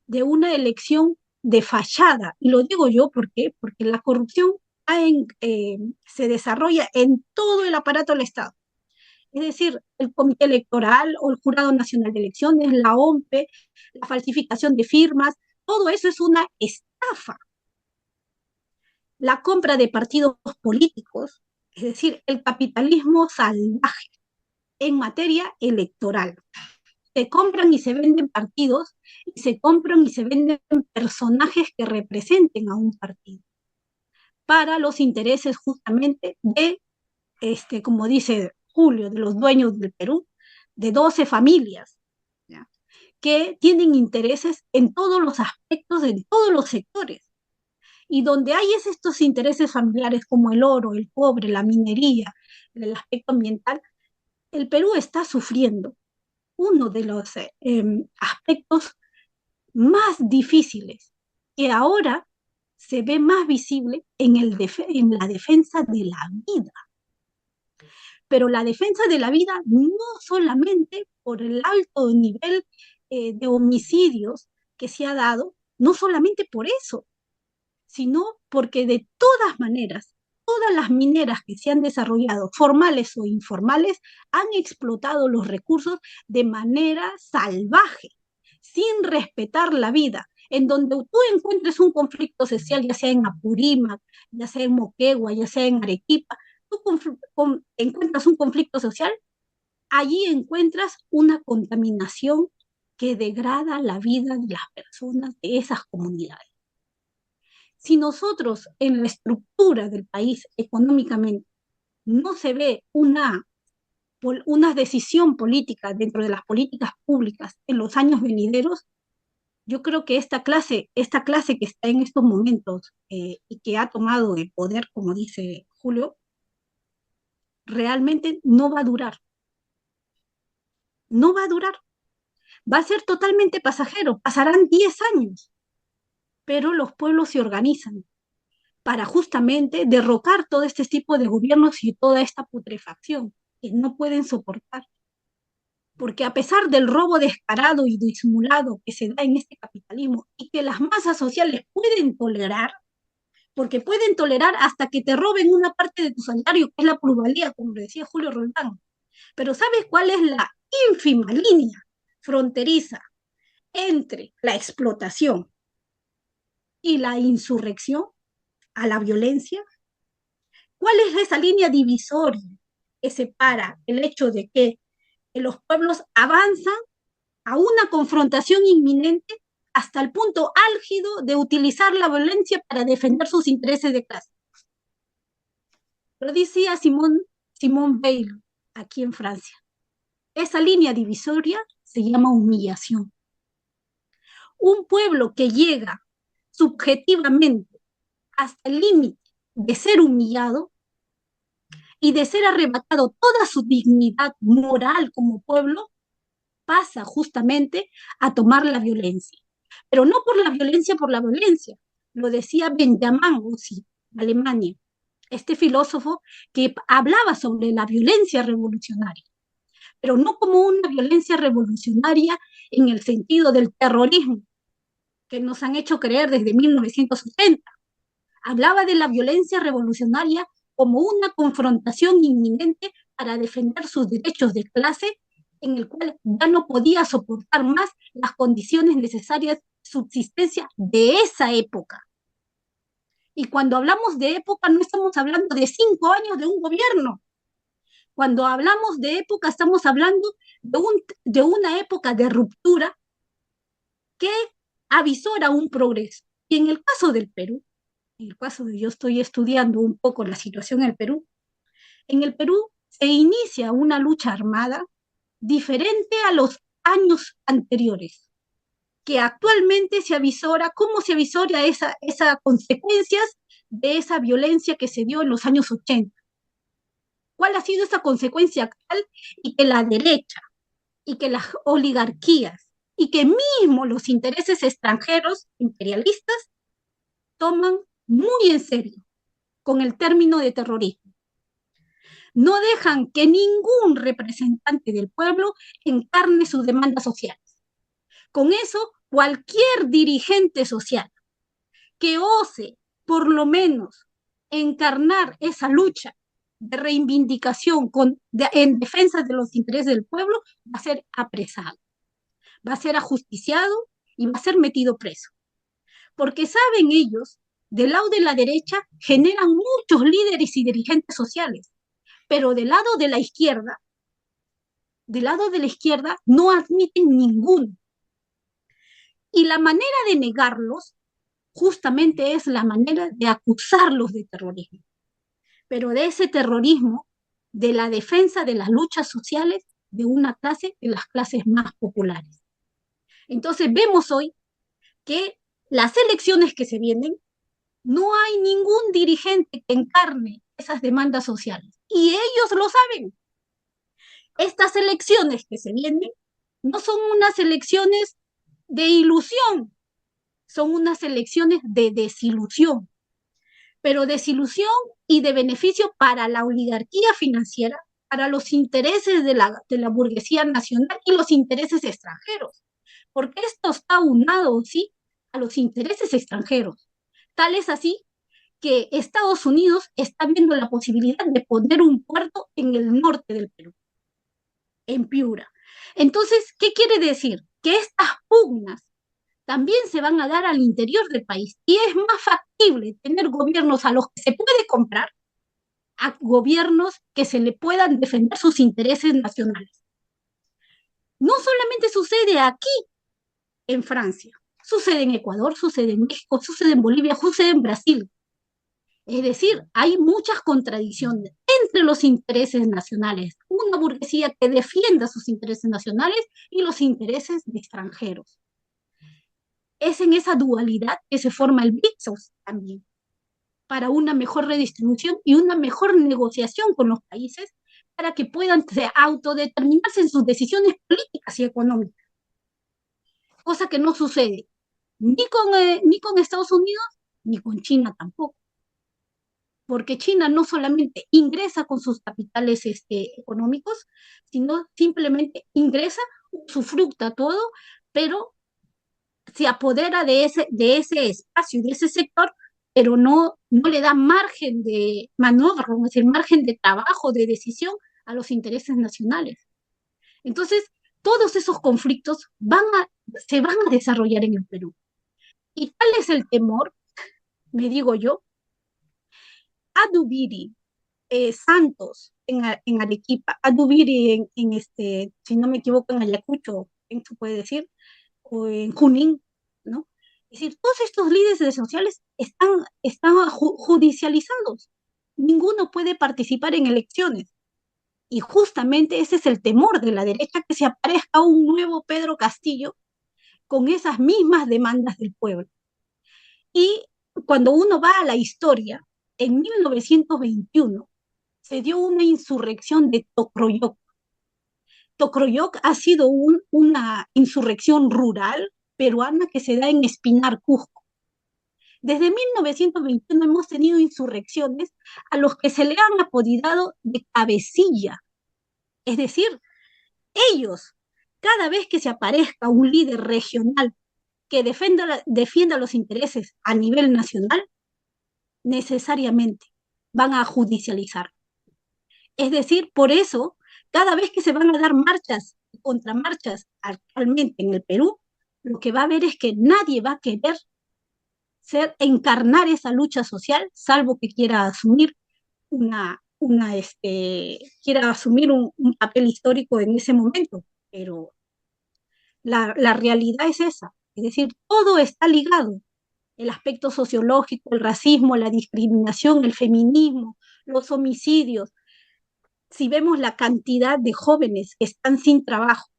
de una elección de fachada. Y lo digo yo porque la corrupción se desarrolla en todo el aparato del Estado. Es decir, el Comité Electoral o el Jurado Nacional de Elecciones, la OMPE, la falsificación de firmas, todo eso es una estafa. La compra de partidos políticos, es decir, el capitalismo salvaje en materia electoral. Se compran y se venden partidos y se compran y se venden personajes que representen a un partido para los intereses justamente de, como dice Julio, de los dueños del Perú, de 12 familias, ¿ya?, que tienen intereses en todos los aspectos, en todos los sectores. Y donde hay estos intereses familiares como el oro, el cobre, la minería, el aspecto ambiental, el Perú está sufriendo uno de los aspectos más difíciles, que ahora se ve más visible en la defensa de la vida. Pero la defensa de la vida no solamente por el alto nivel de homicidios que se ha dado, no solamente por eso, sino porque de todas maneras, todas las mineras que se han desarrollado, formales o informales, han explotado los recursos de manera salvaje, sin respetar la vida. En donde tú encuentres un conflicto social, ya sea en Apurímac, ya sea en Moquegua, ya sea en Arequipa, tú encuentras un conflicto social, allí encuentras una contaminación que degrada la vida de las personas de esas comunidades. Si nosotros en la estructura del país económicamente no se ve una decisión política dentro de las políticas públicas en los años venideros, yo creo que esta clase que está en estos momentos y que ha tomado el poder, como dice Julio, realmente no va a durar. No va a durar. Va a ser totalmente pasajero. Pasarán 10 años, pero los pueblos se organizan para justamente derrocar todo este tipo de gobiernos y toda esta putrefacción que no pueden soportar. Porque a pesar del robo descarado y disimulado que se da en este capitalismo y que las masas sociales pueden tolerar, porque pueden tolerar hasta que te roben una parte de tu salario, que es la plusvalía, como lo decía Julio Roldán. Pero ¿sabes cuál es la ínfima línea fronteriza entre la explotación y la insurrección a la violencia? ¿Cuál es esa línea divisoria que separa el hecho de que los pueblos avanzan a una confrontación inminente hasta el punto álgido de utilizar la violencia para defender sus intereses de clase? Lo decía Simone Weil aquí en Francia. Esa línea divisoria se llama humillación. Un pueblo que llega subjetivamente hasta el límite de ser humillado y de ser arrebatado toda su dignidad moral como pueblo, pasa justamente a tomar la violencia. Pero no por la violencia. Lo decía Benjamin Gussi, Alemania, este filósofo que hablaba sobre la violencia revolucionaria, pero no como una violencia revolucionaria en el sentido del terrorismo que nos han hecho creer desde 1980. Hablaba de la violencia revolucionaria como una confrontación inminente para defender sus derechos de clase, en el cual ya no podía soportar más las condiciones necesarias de subsistencia de esa época. Y cuando hablamos de época, no estamos hablando de 5 años de un gobierno. Cuando hablamos de época, estamos hablando de una época de ruptura que avisora un progreso. Y en el caso del Perú, en el caso de yo estoy estudiando un poco la situación en el Perú se inicia una lucha armada diferente a los años anteriores, que actualmente se avisora, ¿cómo se avisora esas consecuencias de esa violencia que se dio en los años 80? ¿Cuál ha sido esa consecuencia actual? Y que la derecha, y que las oligarquías, y que mismo los intereses extranjeros imperialistas toman muy en serio con el término de terrorismo. No dejan que ningún representante del pueblo encarne sus demandas sociales. Con eso, cualquier dirigente social que ose, por lo menos, encarnar esa lucha de reivindicación en defensa de los intereses del pueblo, va a ser apresado, va a ser ajusticiado y va a ser metido preso. Porque saben ellos, del lado de la derecha generan muchos líderes y dirigentes sociales, pero del lado de la izquierda no admiten ninguno. Y la manera de negarlos justamente es la manera de acusarlos de terrorismo, pero de ese terrorismo, de la defensa de las luchas sociales de una clase, de las clases más populares. Entonces vemos hoy que las elecciones que se vienen, no hay ningún dirigente que encarne esas demandas sociales, y ellos lo saben. Estas elecciones que se vienen no son unas elecciones de ilusión, son unas elecciones de desilusión, pero desilusión y de beneficio para la oligarquía financiera, para los intereses de la burguesía nacional y los intereses extranjeros, porque esto está unado, ¿sí?, a los intereses extranjeros. Tal es así que Estados Unidos está viendo la posibilidad de poner un puerto en el norte del Perú, en Piura. Entonces, ¿qué quiere decir? Que estas pugnas también se van a dar al interior del país y es más factible tener gobiernos a los que se puede comprar a gobiernos que se le puedan defender sus intereses nacionales. No solamente sucede aquí en Francia, sucede en Ecuador, sucede en México, sucede en Bolivia, sucede en Brasil. Es decir, hay muchas contradicciones entre los intereses nacionales, una burguesía que defienda sus intereses nacionales y los intereses de extranjeros. Es en esa dualidad que se forma el BRICS también, para una mejor redistribución y una mejor negociación con los países para que puedan autodeterminarse en sus decisiones políticas y económicas, cosa que no sucede ni con Estados Unidos ni con China tampoco, porque China no solamente ingresa con sus capitales económicos, sino simplemente ingresa, usufructa todo, pero se apodera de ese espacio, de ese sector, pero no le da margen de maniobra, es decir, margen de trabajo, de decisión a los intereses nacionales. Entonces, todos esos conflictos se van a desarrollar en el Perú. Y tal es el temor, me digo yo, Adubiri, Santos en Arequipa, Adubiri si no me equivoco, en Ayacucho, se puede decir, o en Junín, ¿no? Es decir, todos estos líderes sociales están judicializados. Ninguno puede participar en elecciones. Y justamente ese es el temor de la derecha, que se aparezca un nuevo Pedro Castillo con esas mismas demandas del pueblo. Y cuando uno va a la historia, en 1921 se dio una insurrección de Tocroyoc. Tocroyoc ha sido una insurrección rural peruana que se da en Espinar, Cusco. Desde 1921 hemos tenido insurrecciones a los que se le han apodado de cabecilla. Es decir, ellos, cada vez que se aparezca un líder regional que defienda los intereses a nivel nacional, necesariamente van a judicializar. Es decir, por eso, cada vez que se van a dar marchas, contramarchas actualmente en el Perú, lo que va a haber es que nadie va a querer encarnar esa lucha social, salvo que quiera asumir quiera asumir un papel histórico en ese momento, pero la realidad es esa, es decir, todo está ligado, el aspecto sociológico, el racismo, la discriminación, el feminismo, los homicidios. Si vemos la cantidad de jóvenes que están sin trabajo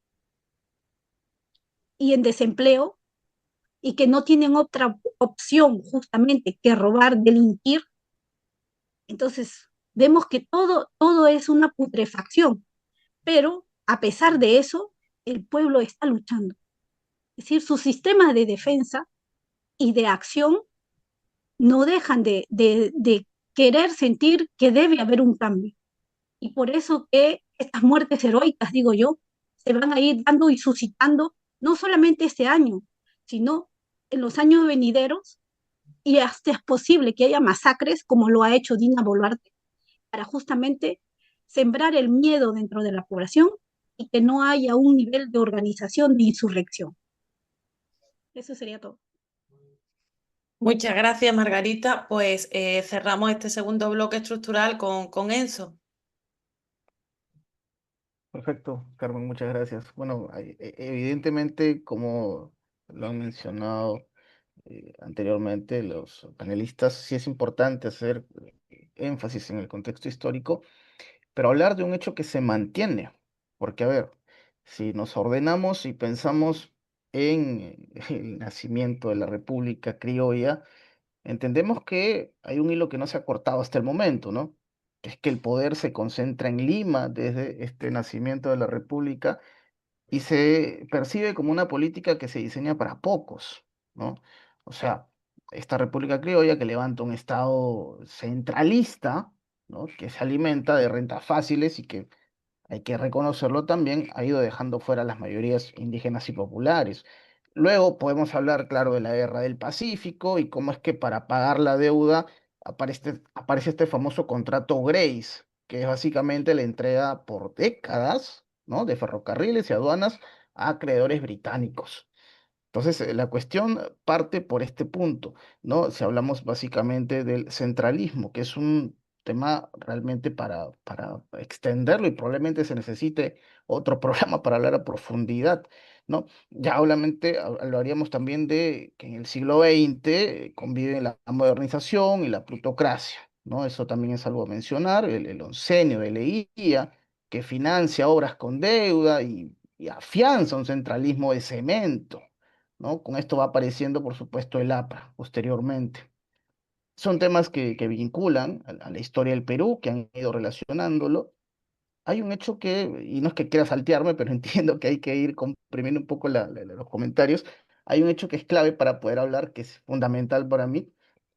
y en desempleo y que no tienen otra opción justamente que robar, delinquir, entonces vemos que todo es una putrefacción, pero a pesar de eso, el pueblo está luchando. Es decir, sus sistemas de defensa y de acción no dejan de querer sentir que debe haber un cambio. Y por eso que estas muertes heroicas, digo yo, se van a ir dando y suscitando, no solamente este año, sino en los años venideros, y hasta es posible que haya masacres como lo ha hecho Dina Boluarte, para justamente sembrar el miedo dentro de la población y que no haya un nivel de organización de insurrección. Eso sería todo. Muchas gracias, Margarita. Pues cerramos este segundo bloque estructural con Enzo. Perfecto, Carmen, muchas gracias. Bueno, evidentemente, como lo han mencionado anteriormente los panelistas, sí es importante hacer énfasis en el contexto histórico, pero hablar de un hecho que se mantiene, porque a ver, si nos ordenamos y pensamos en el nacimiento de la República Criolla, entendemos que hay un hilo que no se ha cortado hasta el momento, ¿no? Que es que el poder se concentra en Lima desde este nacimiento de la República y se percibe como una política que se diseña para pocos, ¿no? O sea, esta República Criolla que levanta un Estado centralista, ¿no? Que se alimenta de rentas fáciles y que, hay que reconocerlo también, ha ido dejando fuera a las mayorías indígenas y populares. Luego podemos hablar, claro, de la Guerra del Pacífico y cómo es que para pagar la deuda aparece este famoso contrato Grace, que es básicamente la entrega por décadas, ¿no?, de ferrocarriles y aduanas a acreedores británicos. Entonces, la cuestión parte por este punto, ¿no? Si hablamos básicamente del centralismo, que es un tema realmente para extenderlo y probablemente se necesite otro programa para hablar a profundidad, ¿no? Ya obviamente hablaríamos también de que en el siglo XX conviven la modernización y la plutocracia, ¿no? Eso también es algo a mencionar, el oncenio de Leguía, que financia obras con deuda y afianza un centralismo de cemento, ¿no? Con esto va apareciendo, por supuesto, el APRA posteriormente. Son temas que vinculan a la historia del Perú, que han ido relacionándolo. Hay un hecho que, y no es que quiera saltearme, pero entiendo que hay que ir comprimiendo un poco los comentarios. Hay un hecho que es clave para poder hablar, que es fundamental para mí.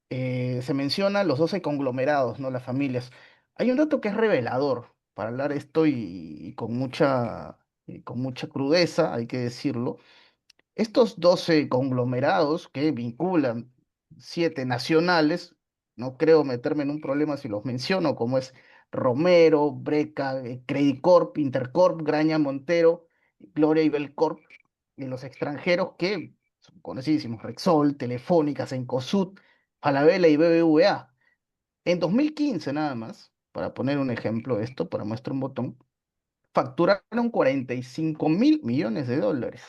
Se menciona los 12 conglomerados, ¿no? Las familias. Hay un dato que es revelador para hablar esto y con mucha crudeza, hay que decirlo. Estos 12 conglomerados que vinculan 7 nacionales, no creo meterme en un problema si los menciono, como es Romero, Breca, Credicorp, Intercorp, Graña Montero, Gloria y Belcorp, y los extranjeros que son conocidísimos, Rexol, Telefónica, Cencosud, Falabella y BBVA. En 2015 nada más, para poner un ejemplo de esto, para muestra un botón, facturaron 45.000 millones de dólares.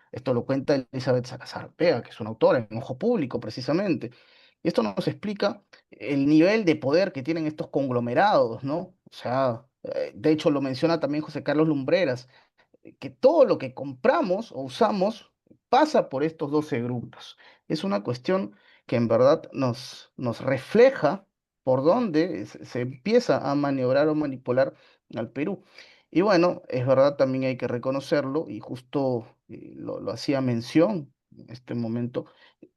Esto lo cuenta Elizabeth Salazar Pega, que es una autora en Ojo Público, precisamente. Y esto nos explica el nivel de poder que tienen estos conglomerados, ¿no? O sea, de hecho lo menciona también José Carlos Lumbreras, que todo lo que compramos o usamos pasa por estos 12 grupos. Es una cuestión que en verdad nos refleja por dónde se empieza a maniobrar o manipular al Perú. Y bueno, es verdad, también hay que reconocerlo, y justo lo hacía mención en este momento,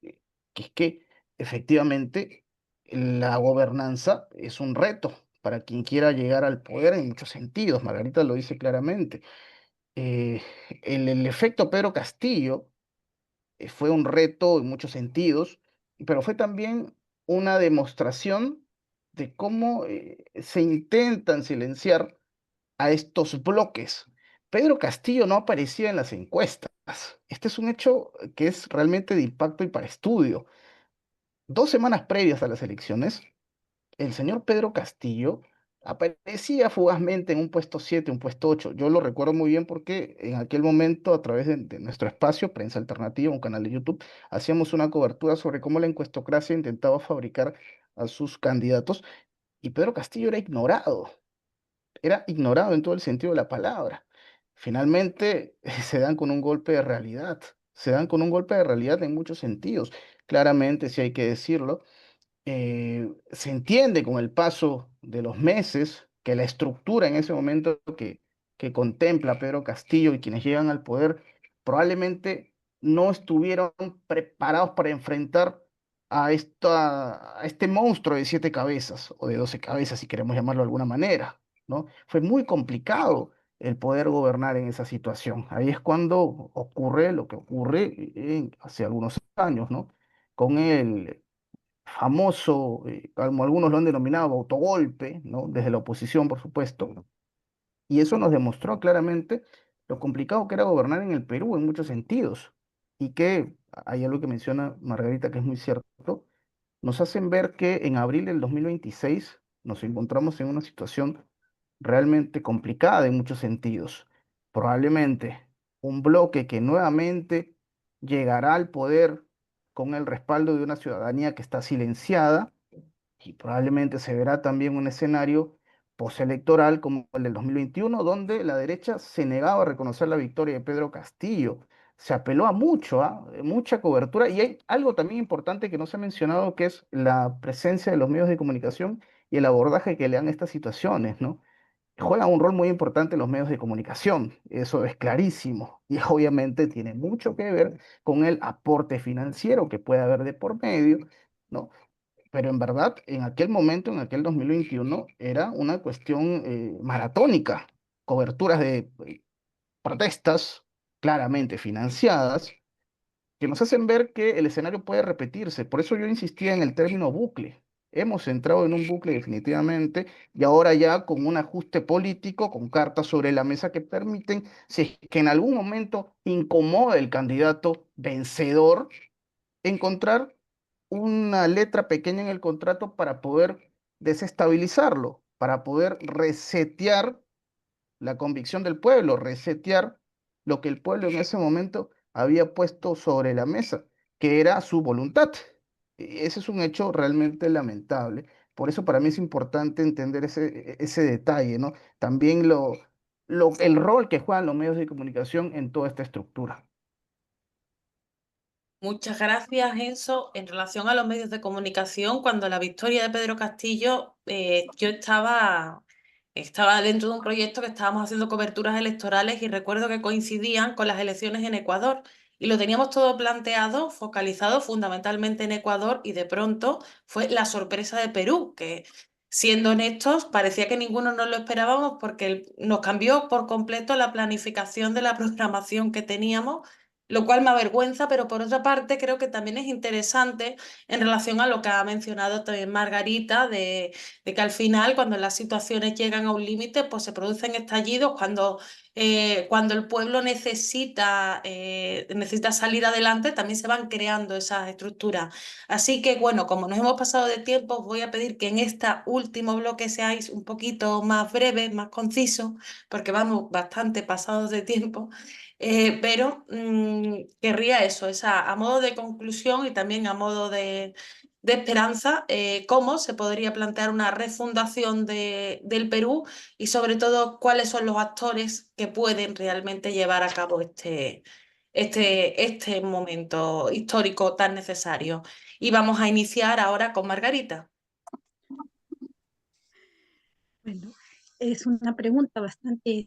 eh, que es que efectivamente la gobernanza es un reto para quien quiera llegar al poder en muchos sentidos. Margarita lo dice claramente. eh, el efecto Pedro Castillo fue un reto en muchos sentidos, pero fue también una demostración de cómo se intentan silenciar a estos bloques. Pedro Castillo no aparecía en las encuestas. Este es un hecho que es realmente de impacto y para estudio. 2 semanas previas a las elecciones, el señor Pedro Castillo aparecía fugazmente en un puesto 7, un puesto 8. Yo lo recuerdo muy bien porque en aquel momento, a través de nuestro espacio, Prensa Alternativa, un canal de YouTube, hacíamos una cobertura sobre cómo la encuestocracia intentaba fabricar a sus candidatos, y Pedro Castillo era ignorado en todo el sentido de la palabra. Finalmente se dan con un golpe de realidad, se dan con un golpe de realidad en muchos sentidos. Claramente, si hay que decirlo, se entiende con el paso de los meses que la estructura en ese momento que contempla Pedro Castillo y quienes llegan al poder probablemente no estuvieron preparados para enfrentar a este monstruo de 7 cabezas o de 12 cabezas, si queremos llamarlo de alguna manera, ¿no? Fue muy complicado el poder gobernar en esa situación. Ahí es cuando ocurre lo que ocurre hace algunos años, ¿no? Con el famoso, como algunos lo han denominado, autogolpe, ¿no? Desde la oposición, por supuesto. Y eso nos demostró claramente lo complicado que era gobernar en el Perú en muchos sentidos. Y que hay algo que menciona Margarita que es muy cierto, nos hacen ver que en abril del 2026 nos encontramos en una situación realmente complicada en muchos sentidos. Probablemente un bloque que nuevamente llegará al poder con el respaldo de una ciudadanía que está silenciada, y probablemente se verá también un escenario postelectoral como el del 2021, donde la derecha se negaba a reconocer la victoria de Pedro Castillo. Se apeló a mucho, mucha cobertura, y hay algo también importante que no se ha mencionado, que es la presencia de los medios de comunicación y el abordaje que le dan a estas situaciones, ¿no? Juegan un rol muy importante los medios de comunicación, eso es clarísimo, y obviamente tiene mucho que ver con el aporte financiero que puede haber de por medio, ¿no? Pero en verdad, en aquel momento, en aquel 2021, era una cuestión maratónica, coberturas de protestas claramente financiadas, que nos hacen ver que el escenario puede repetirse. Por eso yo insistía en el término bucle. Hemos entrado en un bucle definitivamente y ahora ya con un ajuste político, con cartas sobre la mesa que permiten, si es que en algún momento incomoda el candidato vencedor, encontrar una letra pequeña en el contrato para poder desestabilizarlo, para poder resetear la convicción del pueblo, resetear lo que el pueblo en ese momento había puesto sobre la mesa, que era su voluntad. Ese es un hecho realmente lamentable. Por eso para mí es importante entender ese detalle, ¿no? También el rol que juegan los medios de comunicación en toda esta estructura. Muchas gracias, Enzo. En relación a los medios de comunicación, cuando la victoria de Pedro Castillo, yo estaba dentro de un proyecto que estábamos haciendo coberturas electorales y recuerdo que coincidían con las elecciones en Ecuador y lo teníamos todo planteado, focalizado fundamentalmente en Ecuador y de pronto fue la sorpresa de Perú, que siendo honestos parecía que ninguno nos lo esperábamos porque nos cambió por completo la planificación de la programación que teníamos, lo cual me avergüenza, pero por otra parte creo que también es interesante en relación a lo que ha mencionado también Margarita, de que al final, cuando las situaciones llegan a un límite, pues se producen estallidos, cuando el pueblo necesita salir adelante, también se van creando esas estructuras. Así que, bueno, como nos hemos pasado de tiempo, os voy a pedir que en este último bloque seáis un poquito más breves, más concisos, porque vamos bastante pasados de tiempo. Pero querría eso, a modo de conclusión y también a modo de esperanza, cómo se podría plantear una refundación del Perú y sobre todo cuáles son los actores que pueden realmente llevar a cabo este momento histórico tan necesario. Y vamos a iniciar ahora con Margarita. Bueno, es una pregunta bastante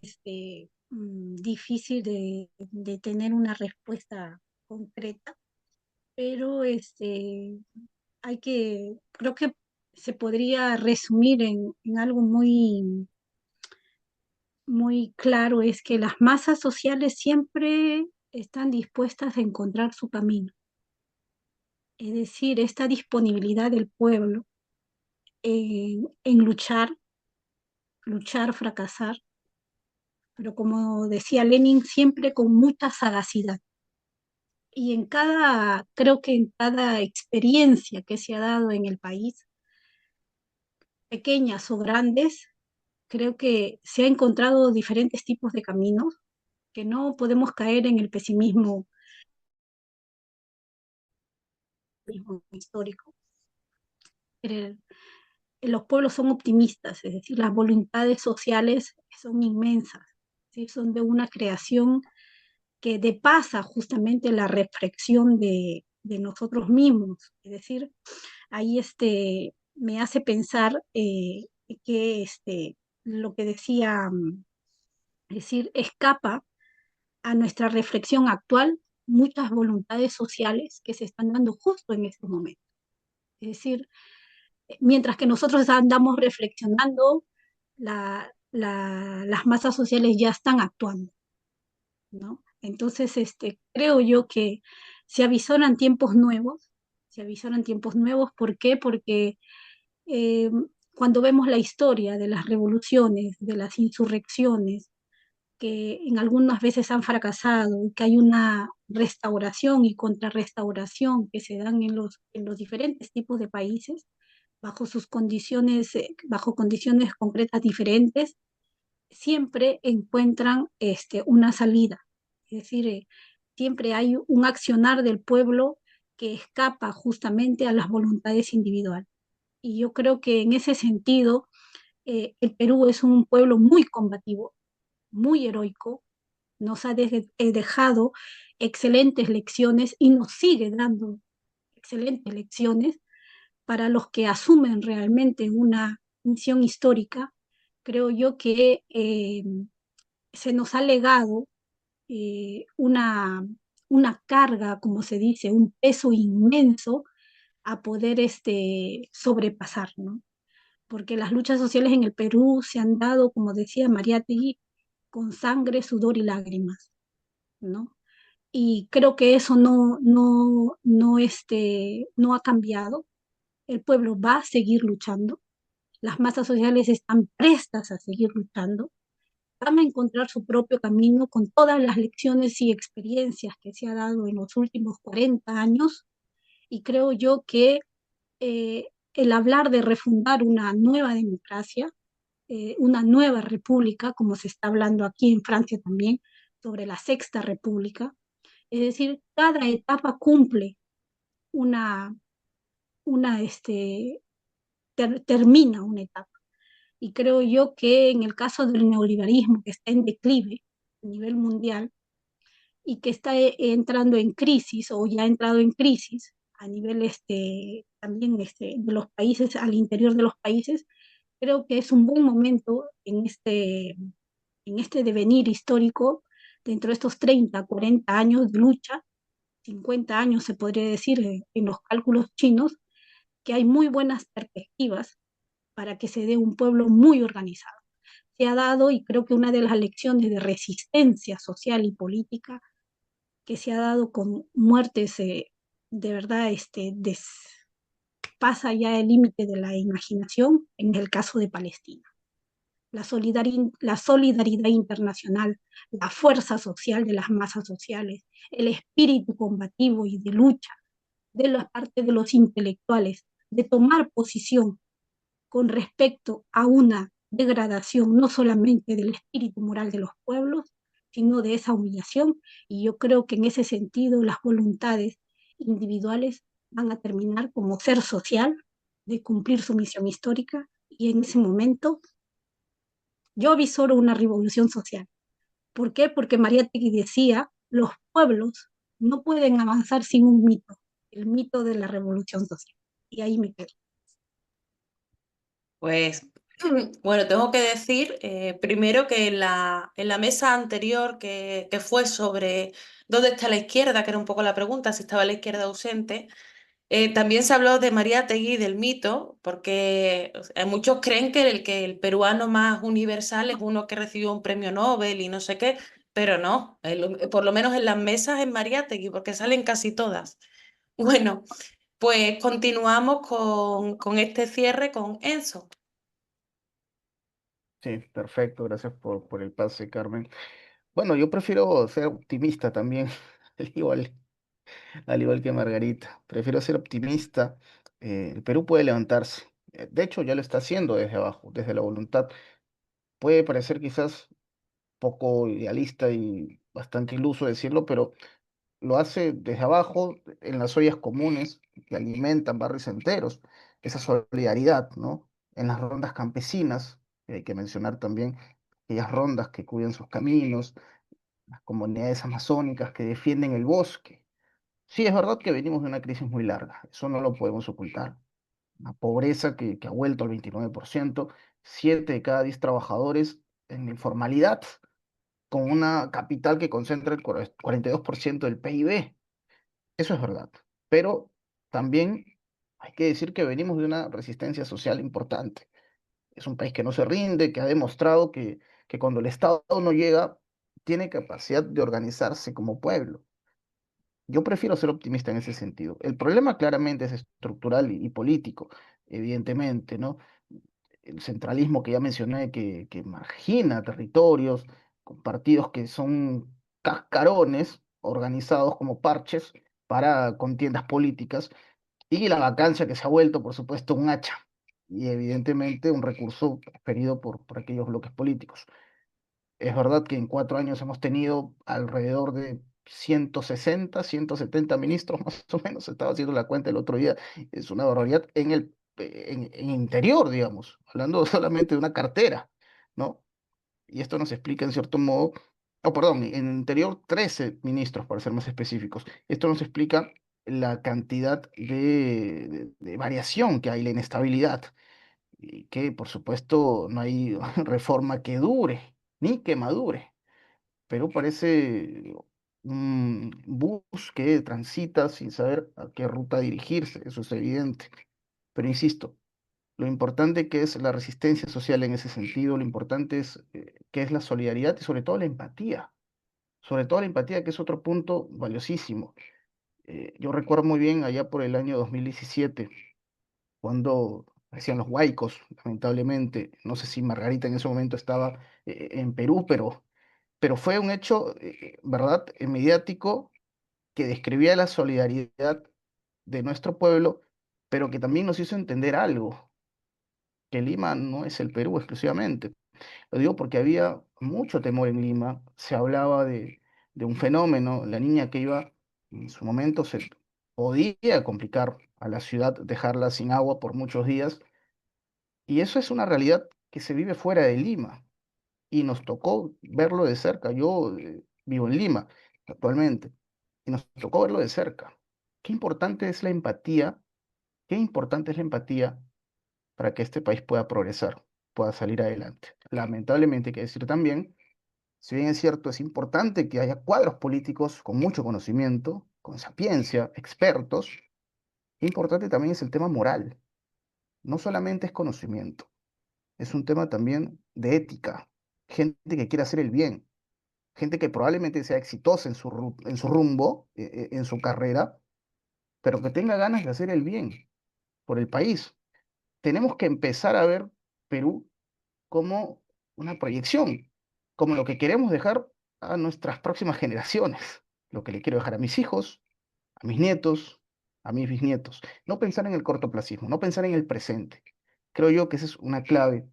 difícil de tener una respuesta concreta, pero creo que se podría resumir en algo muy claro, es que las masas sociales siempre están dispuestas a encontrar su camino. Es decir, esta disponibilidad del pueblo en luchar, fracasar, pero como decía Lenin, siempre con mucha sagacidad. Y creo que en cada experiencia que se ha dado en el país, pequeñas o grandes, creo que se ha encontrado diferentes tipos de caminos, que no podemos caer en el pesimismo histórico. Los pueblos son optimistas, es decir, las voluntades sociales son inmensas, ¿sí? Son de una creación que depasa justamente la reflexión de nosotros mismos. Es decir, ahí me hace pensar que lo que decía, es decir, escapa a nuestra reflexión actual muchas voluntades sociales que se están dando justo en este momento. Es decir, mientras que nosotros andamos reflexionando, las masas sociales ya están actuando, ¿no? Entonces, creo yo que se avisoran tiempos nuevos, ¿por qué? Porque eh, cuando vemos la historia de las revoluciones, de las insurrecciones, que en algunas veces han fracasado, que hay una restauración y contrarrestauración que se dan en los diferentes tipos de países, bajo condiciones concretas diferentes, siempre encuentran una salida. Es decir, siempre hay un accionar del pueblo que escapa justamente a las voluntades individuales. Y yo creo que en ese sentido, el Perú es un pueblo muy combativo, muy heroico, nos ha dejado excelentes lecciones y nos sigue dando excelentes lecciones para los que asumen realmente una misión histórica. Creo yo que se nos ha legado una carga, como se dice, un peso inmenso a poder sobrepasar, ¿no? Porque las luchas sociales en el Perú se han dado, como decía Mariátegui, con sangre, sudor y lágrimas, ¿no? y creo que eso no ha cambiado. El pueblo va a seguir luchando, las masas sociales están prestas a seguir luchando, van a encontrar su propio camino con todas las lecciones y experiencias que se ha dado en los últimos 40 años, y creo yo que el hablar de refundar una nueva democracia, una nueva república, como se está hablando aquí en Francia también, sobre la sexta república, es decir, cada etapa cumple una, termina una etapa. Y creo yo que en el caso del neoliberalismo, que está en declive a nivel mundial y que está entrando en crisis o ya ha entrado en crisis a nivel también de los países, al interior de los países, creo que es un buen momento en este devenir histórico, dentro de estos 30, 40 años de lucha, 50 años se podría decir en los cálculos chinos, que hay muy buenas perspectivas para que se dé un pueblo muy organizado. Se ha dado, y creo que una de las lecciones de resistencia social y política que se ha dado con muertes de verdad pasa ya el límite de la imaginación en el caso de Palestina. La solidaridad internacional, la fuerza social de las masas sociales, el espíritu combativo y de lucha de la parte de los intelectuales, de tomar posición con respecto a una degradación no solamente del espíritu moral de los pueblos, sino de esa humillación. Y yo creo que en ese sentido las voluntades individuales van a terminar como ser social de cumplir su misión histórica, y en ese momento yo avisoro una revolución social. ¿Por qué? Porque Mariátegui decía, los pueblos no pueden avanzar sin un mito, el mito de la revolución social. Y ahí me quedo. Pues bueno, tengo que decir primero que en la mesa anterior que fue sobre dónde está la izquierda, que era un poco la pregunta, si estaba la izquierda ausente, también se habló de Mariátegui, del mito, porque o sea, muchos creen que el peruano más universal es uno que recibió un premio Nobel y no sé qué, pero no, por lo menos en las mesas es Mariátegui, porque salen casi todas. Bueno, pues continuamos con este cierre con Enzo. Sí, perfecto, gracias por el pase, Carmen. Bueno, yo prefiero ser optimista también, al igual, al igual que Margarita. Prefiero ser optimista. El Perú puede levantarse. De hecho, ya lo está haciendo desde abajo, desde la voluntad. Puede parecer quizás poco idealista y bastante iluso decirlo, pero lo hace desde abajo, en las ollas comunes que alimentan barrios enteros. Esa solidaridad, ¿no? En las rondas campesinas, que hay que mencionar también aquellas rondas que cuidan sus caminos, las comunidades amazónicas que defienden el bosque. Sí, es verdad que venimos de una crisis muy larga, eso no lo podemos ocultar. Una pobreza que ha vuelto al 29%, 7 de cada 10 trabajadores en la informalidad, con una capital que concentra el 42% del PIB. Eso es verdad. Pero también hay que decir que venimos de una resistencia social importante. Es un país que no se rinde, que ha demostrado que cuando el Estado no llega, tiene capacidad de organizarse como pueblo. Yo prefiero ser optimista en ese sentido. El problema claramente es estructural y político, evidentemente, ¿no? El centralismo que ya mencioné, que margina territorios, con partidos que son cascarones, organizados como parches para contiendas políticas, y la vacancia que se ha vuelto, por supuesto, un hacha, y evidentemente un recurso preferido por aquellos bloques políticos. Es verdad que en 4 años hemos tenido alrededor de 160, 170 ministros, más o menos, estaba haciendo la cuenta el otro día, es una barbaridad en interior, digamos, hablando solamente de una cartera, ¿no? Y esto nos explica en cierto modo, oh, perdón, en interior 13 ministros, para ser más específicos. Esto nos explica la cantidad de variación que hay, la inestabilidad y que por supuesto no hay reforma que dure ni que madure. Perú parece un bus que transita sin saber a qué ruta dirigirse, eso es evidente. Pero insisto, lo importante que es la resistencia social en ese sentido, lo importante es que es la solidaridad y sobre todo la empatía. sobre todo la empatía, que es otro punto valiosísimo. Yo recuerdo muy bien allá por el año 2017, cuando hacían los huaicos, lamentablemente. No sé si Margarita en ese momento estaba en Perú, pero fue un hecho, ¿verdad?, mediático, que describía la solidaridad de nuestro pueblo, pero que también nos hizo entender algo, que Lima no es el Perú exclusivamente. Lo digo porque había mucho temor en Lima, se hablaba de un fenómeno, la niña que iba, en su momento se podía complicar a la ciudad, dejarla sin agua por muchos días, y eso es una realidad que se vive fuera de Lima, y nos tocó verlo de cerca. Yo vivo en Lima actualmente, y nos tocó verlo de cerca. Qué importante es la empatía, qué importante es la empatía para que este país pueda progresar, pueda salir adelante. Lamentablemente, hay que decir también, si bien es cierto, es importante que haya cuadros políticos con mucho conocimiento, con sapiencia, expertos, importante también es el tema moral. No solamente es conocimiento, es un tema también de ética. Gente que quiere hacer el bien, gente que probablemente sea exitosa en su rumbo, en su carrera, pero que tenga ganas de hacer el bien por el país. Tenemos que empezar a ver Perú como una proyección, como lo que queremos dejar a nuestras próximas generaciones, lo que le quiero dejar a mis hijos, a mis nietos, a mis bisnietos. No pensar en el cortoplacismo, no pensar en el presente. Creo yo que esa es una clave,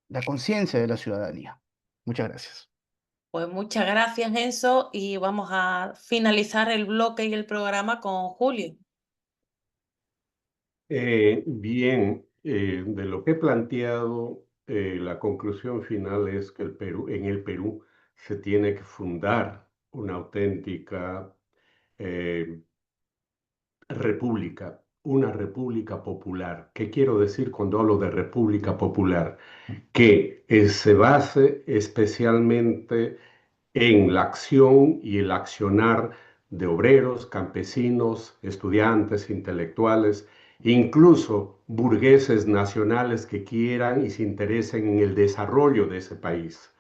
la conciencia de la ciudadanía. Muchas gracias. Pues muchas gracias, Enzo, y vamos a finalizar el bloque y el programa con Julio. Bien, de lo que he planteado, la conclusión final es que en el Perú se tiene que fundar una auténtica eh, república, una república popular. ¿Qué quiero decir cuando hablo de república popular? Que se base especialmente en la acción y el accionar de obreros, campesinos, estudiantes, intelectuales, incluso burgueses nacionales que quieran y se interesen en el desarrollo de ese país.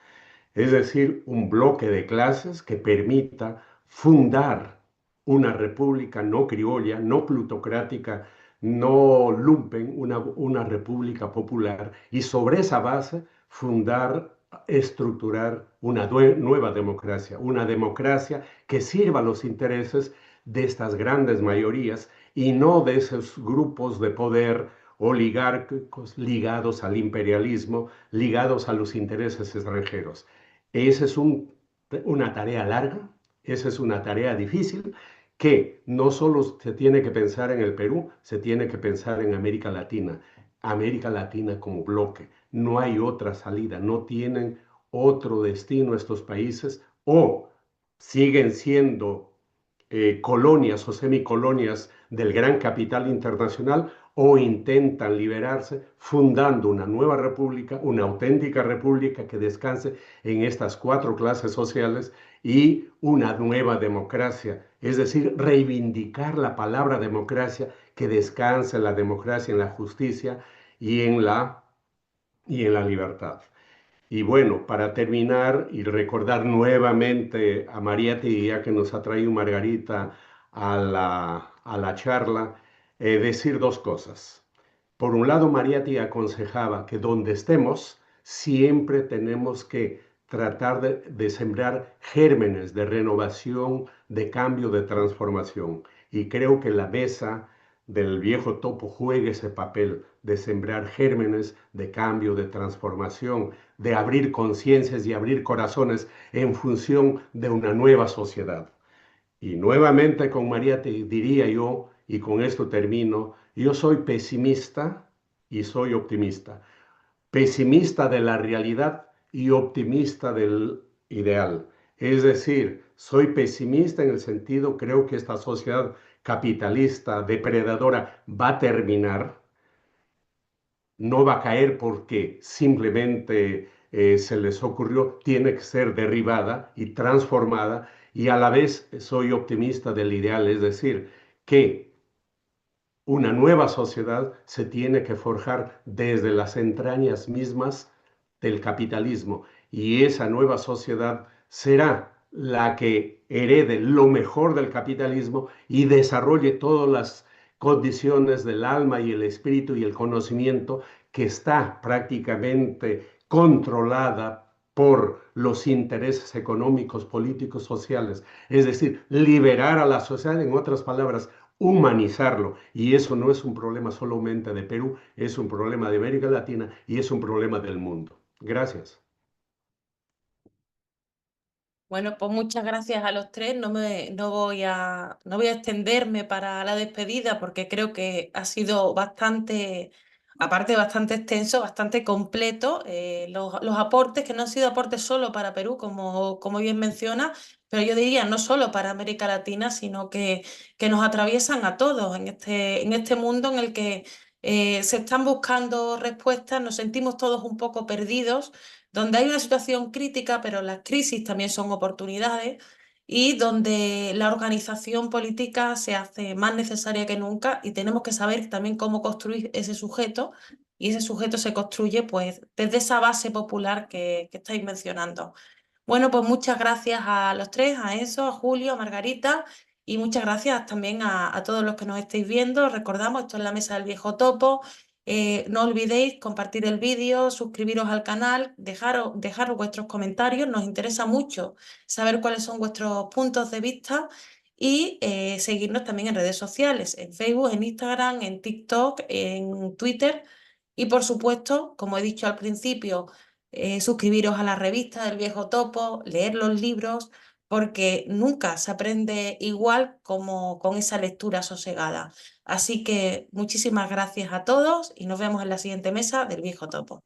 Es decir, un bloque de clases que permita fundar una república no criolla, no plutocrática, no lumpen, una república popular, y sobre esa base fundar, estructurar una nueva democracia, una democracia que sirva a los intereses de estas grandes mayorías y no de esos grupos de poder oligárquicos ligados al imperialismo, ligados a los intereses extranjeros. Esa es una tarea larga, esa es una tarea difícil que no solo se tiene que pensar en el Perú, se tiene que pensar en América Latina como bloque. No hay otra salida, no tienen otro destino estos países, o siguen siendo colonias o semicolonias del gran capital internacional, o intentan liberarse fundando una nueva república, una auténtica república que descanse en estas cuatro clases sociales y una nueva democracia. Es decir, reivindicar la palabra democracia, que descanse la democracia en la justicia y en la libertad. Y bueno, para terminar y recordar nuevamente a Mariette, ya que nos ha traído Margarita a la charla, decir dos cosas. Por un lado, Mariette aconsejaba que donde estemos siempre tenemos que tratar de sembrar gérmenes de renovación, de cambio, de transformación. Y creo que la mesa del viejo topo juega ese papel de sembrar gérmenes de cambio, de transformación, de abrir conciencias y abrir corazones en función de una nueva sociedad. Y nuevamente con María te diría yo, y con esto termino, yo soy pesimista y soy optimista. Pesimista de la realidad y optimista del ideal. Es decir, soy pesimista en el sentido, creo que esta sociedad capitalista, depredadora, va a terminar, no va a caer porque simplemente se les ocurrió, tiene que ser derribada y transformada, y a la vez soy optimista del ideal, es decir, que una nueva sociedad se tiene que forjar desde las entrañas mismas del capitalismo, y esa nueva sociedad será la que herede lo mejor del capitalismo y desarrolle todas las condiciones del alma y el espíritu y el conocimiento que está prácticamente controlada por los intereses económicos, políticos, sociales. Es decir, liberar a la sociedad, en otras palabras, humanizarlo. Y eso no es un problema solamente de Perú, es un problema de América Latina y es un problema del mundo. Gracias. Bueno, pues muchas gracias a los tres. No voy a extenderme para la despedida porque creo que ha sido bastante, aparte bastante extenso, bastante completo. Los aportes, que no han sido aportes solo para Perú, como bien menciona, pero yo diría no solo para América Latina, sino que nos atraviesan a todos en este mundo en el que se están buscando respuestas, nos sentimos todos un poco perdidos, donde hay una situación crítica, pero las crisis también son oportunidades y donde la organización política se hace más necesaria que nunca y tenemos que saber también cómo construir ese sujeto y ese sujeto se construye pues desde esa base popular que estáis mencionando. Bueno, pues muchas gracias a los tres, a Enzo, a Julio, a Margarita y muchas gracias también a todos los que nos estáis viendo. Recordamos, esto es la Mesa del Viejo Topo. No olvidéis compartir el vídeo, suscribiros al canal, dejar vuestros comentarios. Nos interesa mucho saber cuáles son vuestros puntos de vista y seguirnos también en redes sociales, en Facebook, en Instagram, en TikTok, en Twitter. Y por supuesto, como he dicho al principio, suscribiros a la revista del Viejo Topo, leer los libros, porque nunca se aprende igual como con esa lectura sosegada. Así que muchísimas gracias a todos y nos vemos en la siguiente mesa del Viejo Topo.